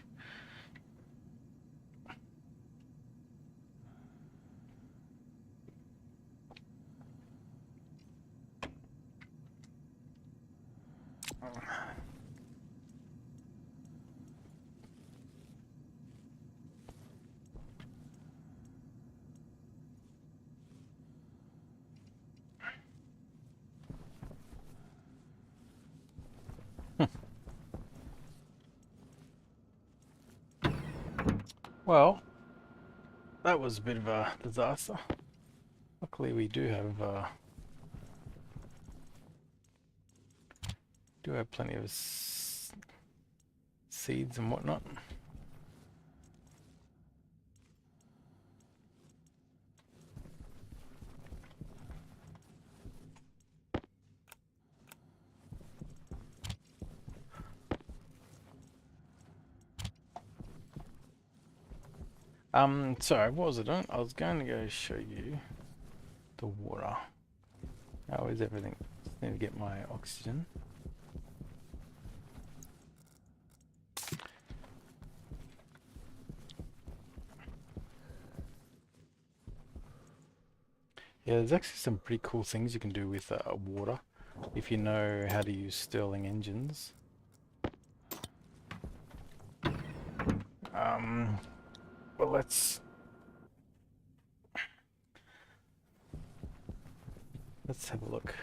Well, that was a bit of a disaster. Luckily, we do have plenty of seeds and whatnot. Sorry, what was I doing? I was going to go show you the water. How is everything? Just need to get my oxygen. Yeah, there's actually some pretty cool things you can do with water if you know how to use Stirling engines. Well, let's have a look.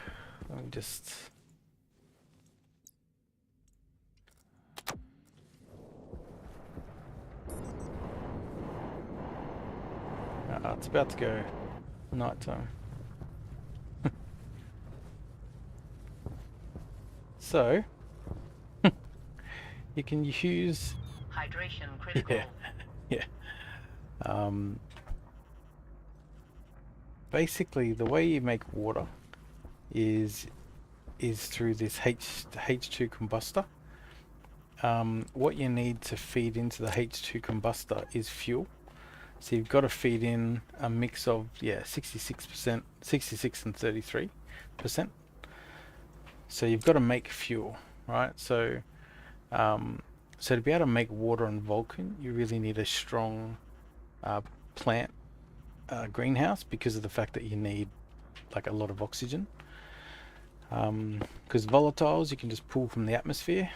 Let me just. It's about to go night time. So, you can use. Hydration critical. Yeah, yeah. basically the way you make water is through this H2 combustor. What you need to feed into the H2 combustor is fuel. So you've got to feed in a mix of 66%, 66 and 33%. So you've got to make fuel, right? So so to be able to make water on Vulcan, you really need a strong plant greenhouse because of the fact that you need like a lot of oxygen. Because volatiles you can just pull from the atmosphere.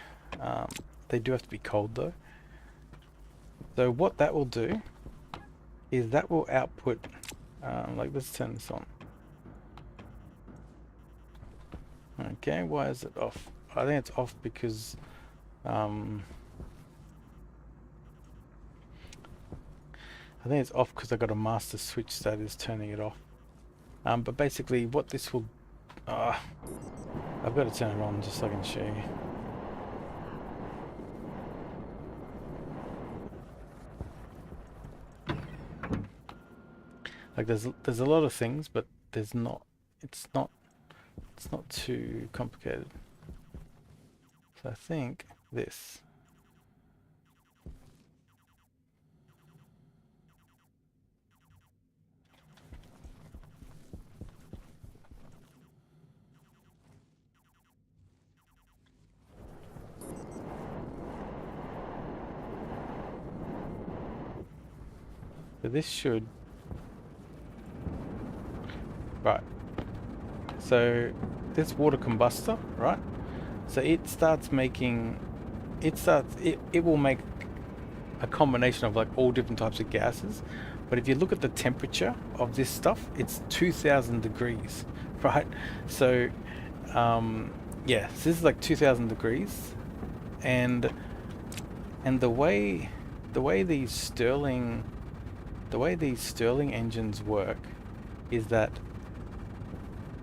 They do have to be cold though. So what that will do is that will output, like let's turn this on. Okay, why is it off? I think it's off because I think it's off because I got a master switch that is turning it off. But basically what this will, I've got to turn it on just so I can show you. Like there's a lot of things, but it's not too complicated. So I think this. So this should, right. So this water combustor, right? So it starts making, it will make a combination of like all different types of gases. But if you look at the temperature of this stuff, it's 2000 degrees, right? So, yeah, so this is like 2000 degrees. And the way these Stirling engines work is that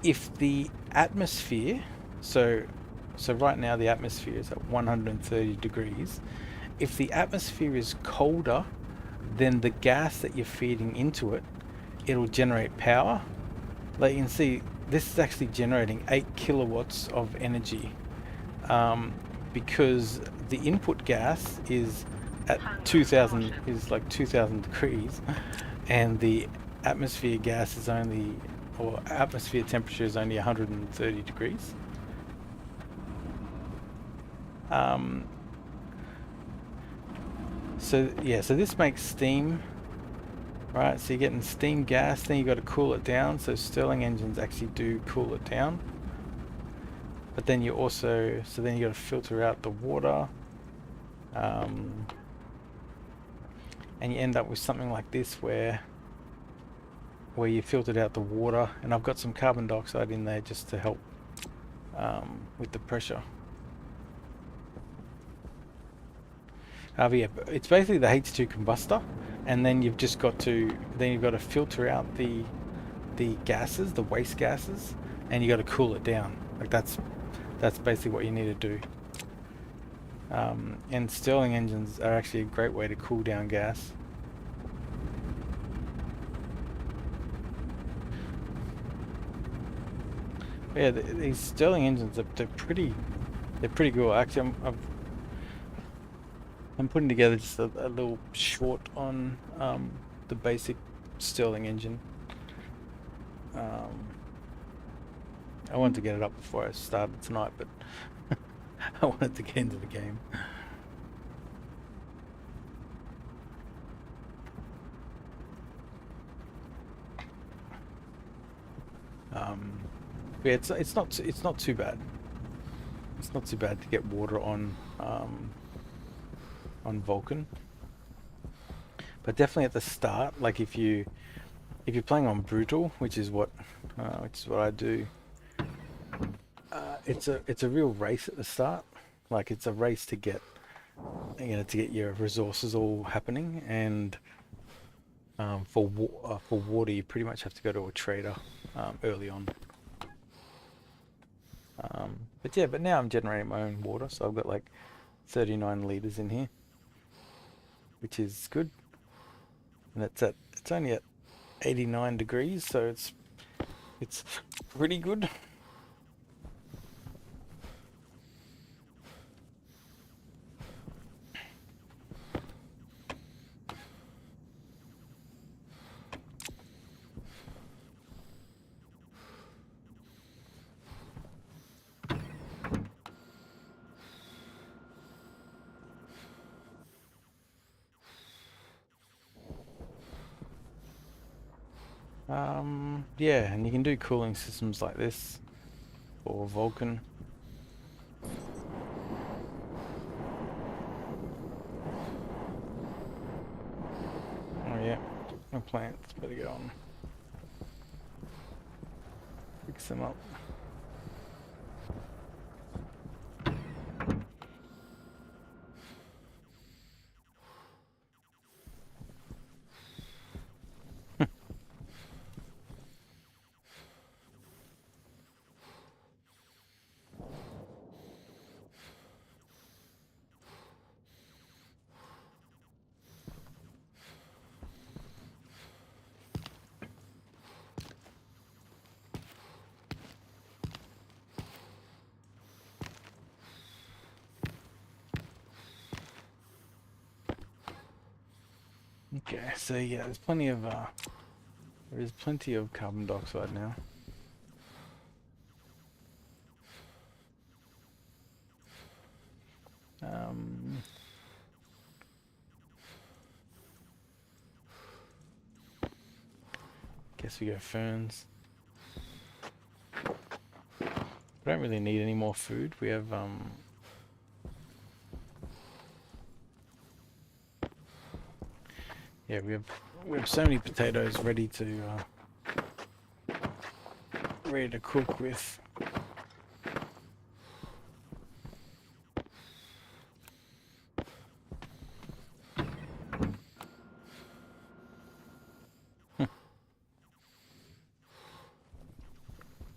if the atmosphere, so right now the atmosphere is at 130 degrees. If the atmosphere is colder than the gas that you're feeding into it, it'll generate power. Like you can see, this is actually generating 8 kilowatts of energy, because the input gas is at 2000 is like 2000 degrees, and the atmosphere gas is only, or atmosphere temperature is only 130 degrees. So yeah, so this makes steam, right? So you're getting steam gas, then you got to cool it down. So Stirling engines actually do cool it down. But then you also, so then you got to filter out the water, and you end up with something like this where you filtered out the water, and I've got some carbon dioxide in there just to help with the pressure. But yeah, it's basically the H2 combustor, and then you've just got to filter out the gases, the waste gases, and you got to cool it down. Like that's basically what you need to do. And Stirling engines are actually a great way to cool down gas. But yeah, these Stirling engines they're pretty good. Actually, I'm putting together just a little short on the basic Stirling engine. I wanted to get it up before I started tonight, but I wanted to get into the game. Yeah, it's not too bad. It's not too bad to get water on Vulcan, but definitely at the start, like if you're playing on brutal, which is what I do, it's a real race at the start. Like it's a race to get to get your resources all happening, and for water you pretty much have to go to a trader early on. But yeah, but now I'm generating my own water, so I've got like 39 liters in here, which is good. And it's only at 89 degrees, so it's It's pretty good. Yeah, and you can do cooling systems like this for Vulcan. Oh yeah, my plants better get on. Fix them up. Okay, so yeah, there is plenty of carbon dioxide now. Guess we go ferns. We don't really need any more food. We have yeah, we have so many potatoes ready to cook with.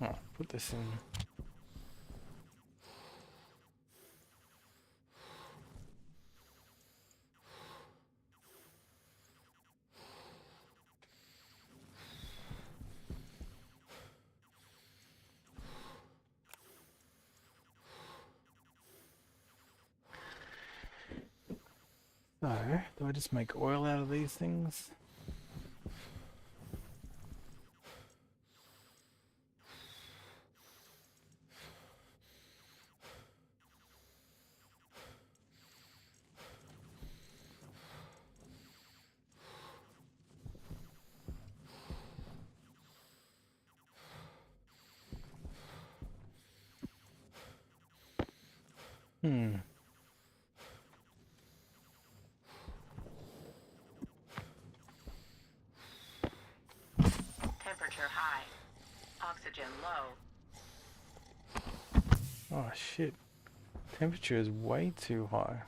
Alright, put this in. So, do I just make oil out of these things? Hmm. Temperature high. Oxygen low. Oh shit. Temperature is way too high.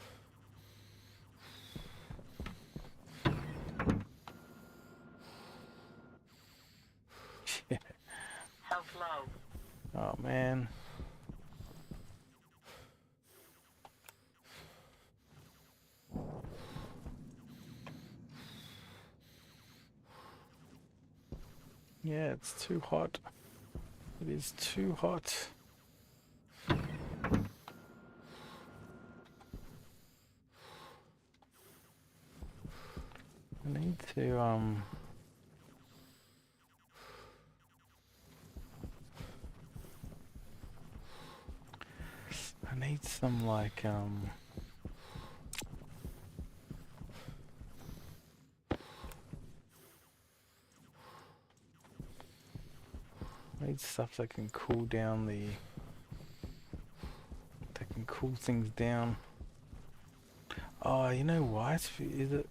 Shit. Health low. Oh man. Yeah, it's too hot. It is too hot. I need to I need some like I need stuff that can cool down that can cool things down. Oh, you know why? Is it?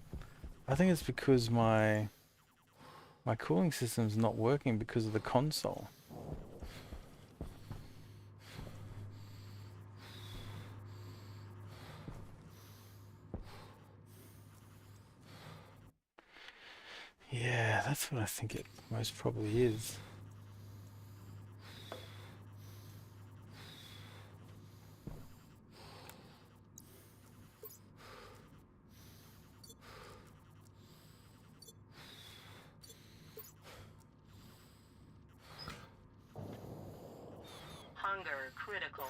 I think it's because my cooling system's not working because of the console. Yeah, that's what I think it most probably is. Hunger critical.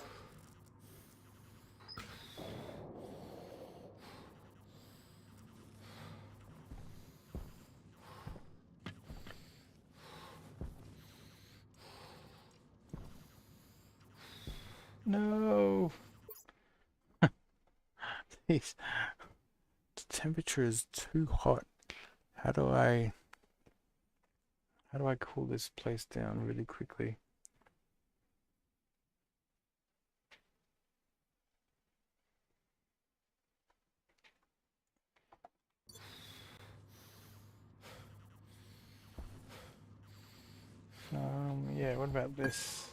No. Jeez. The temperature is too hot. How do I cool this place down really quickly? Yeah, what about this?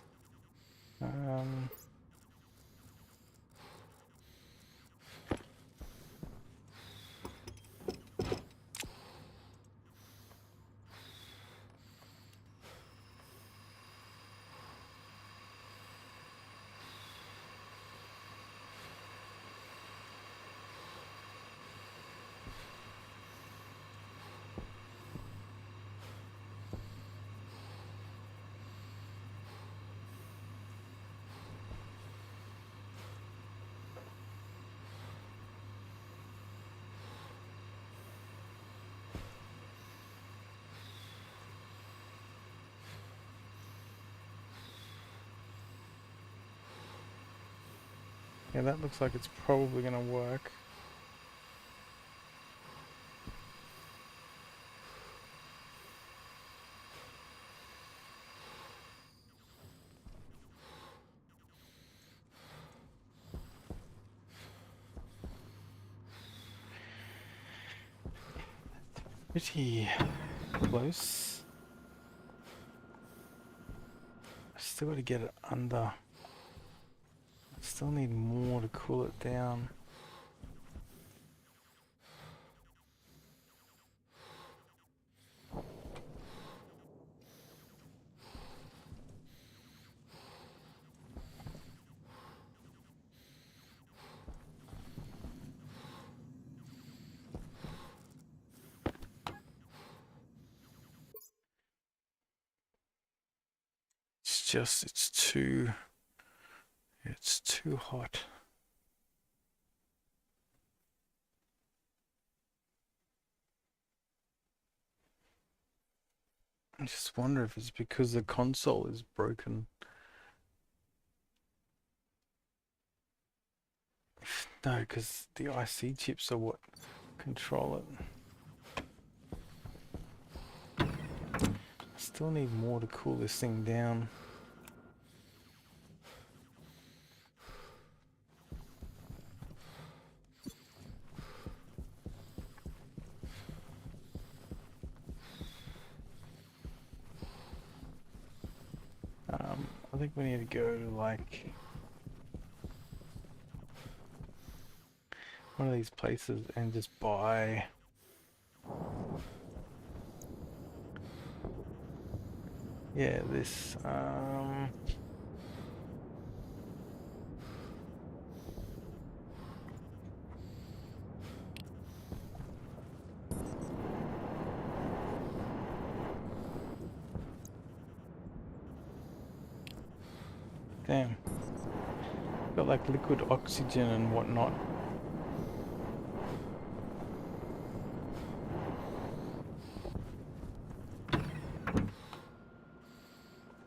Yeah, that looks like it's probably gonna work. Pretty close. I still gotta get it under. I still need more to cool it down. It's too hot. I just wonder if it's because the console is broken. No, because the IC chips are what control it. I still need more to cool this thing down. I think we need to go to like one of these places and just buy this damn, got like liquid oxygen and whatnot.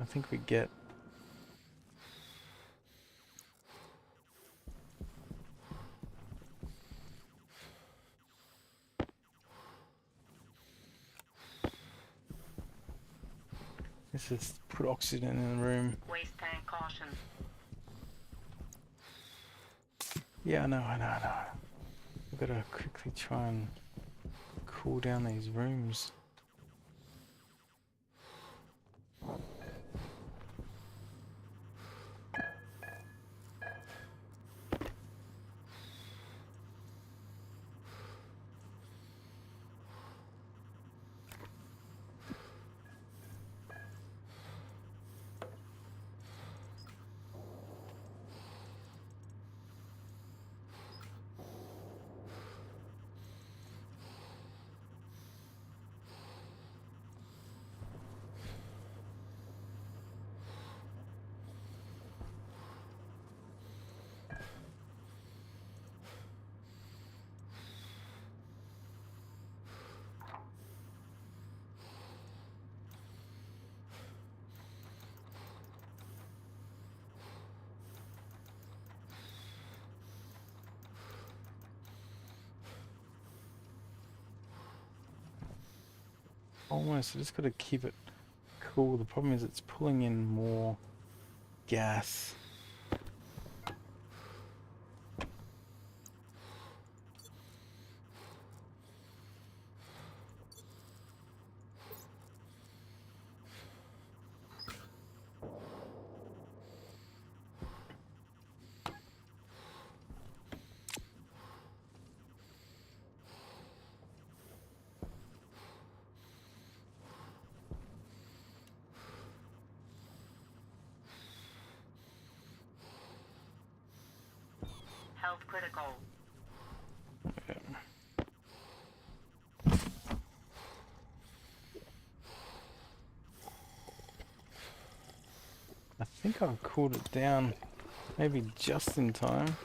I think we get this is put oxygen in the room. Waste tank caution. Yeah, I know. We've got to quickly try and cool down these rooms. almost. I just got to keep it cool. The problem is it's pulling in more gas. Health critical. Okay. I think I've cooled it down maybe just in time.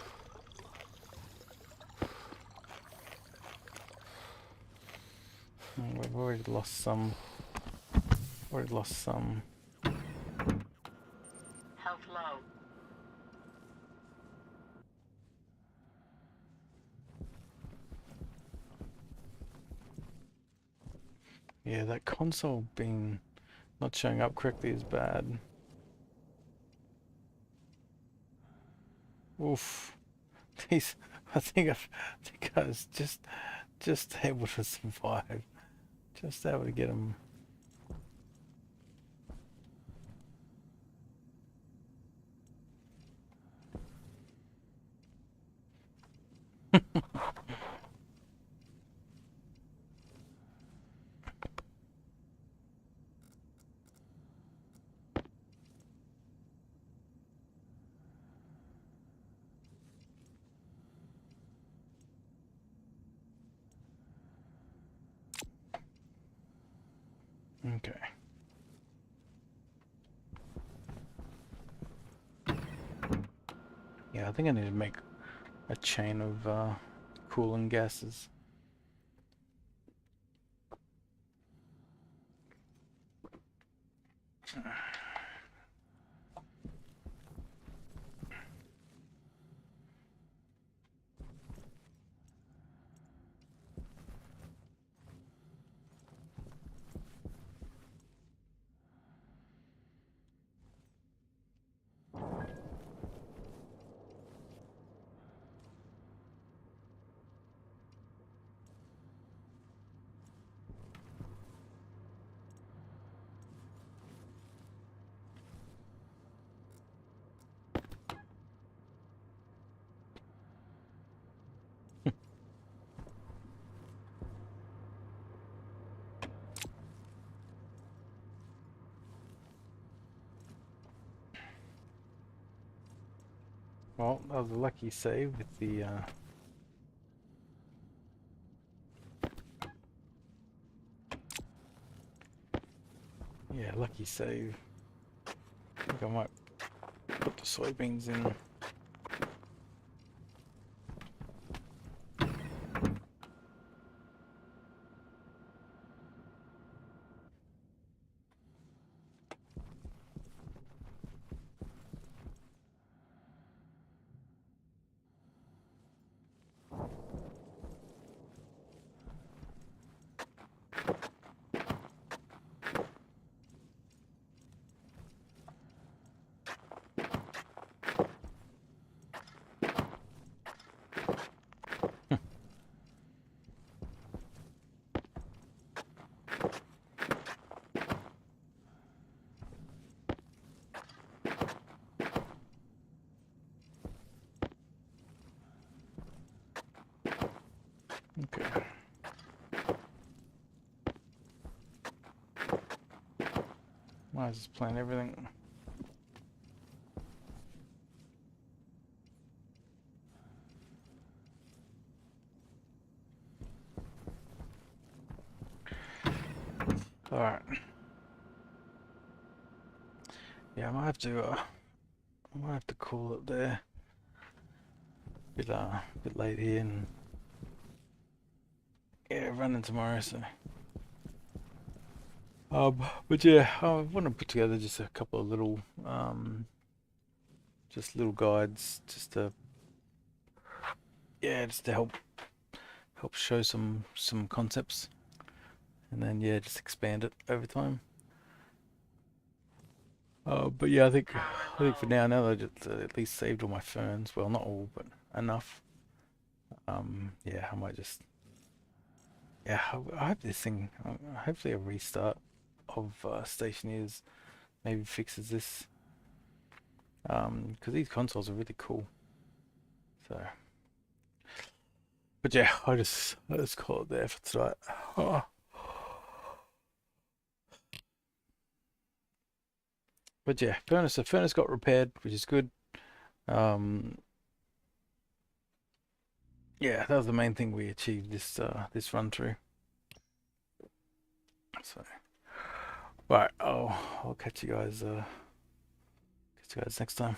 Oh, we've already lost some. Already lost some. Health low. Yeah, that console being not showing up correctly is bad. Oof. These, I think I was just able to survive. Just able to get them. Okay. Yeah, I think I need to make a chain of cooling gases. Well, that was a lucky save with the yeah, lucky save. I think I might put the soybeans in. Okay. Might as well plant everything. All right. Yeah, I might have to call it there. Bit late here, and yeah, running tomorrow. So, but yeah, I want to put together just a couple of little, just little guides, just to yeah, just to help show some concepts, and then yeah, just expand it over time. But yeah, I think for Power now, that I just at least saved all my ferns. Well, not all, but enough. Yeah, I might just yeah. I hope this thing. Hopefully, a restart of Stationeers maybe fixes this. Because these consoles are really cool. So, but yeah, I just call it there for tonight. Oh. But yeah, the furnace got repaired, which is good. Um, yeah, that was the main thing we achieved this run through. So, right, I'll catch you guys next time.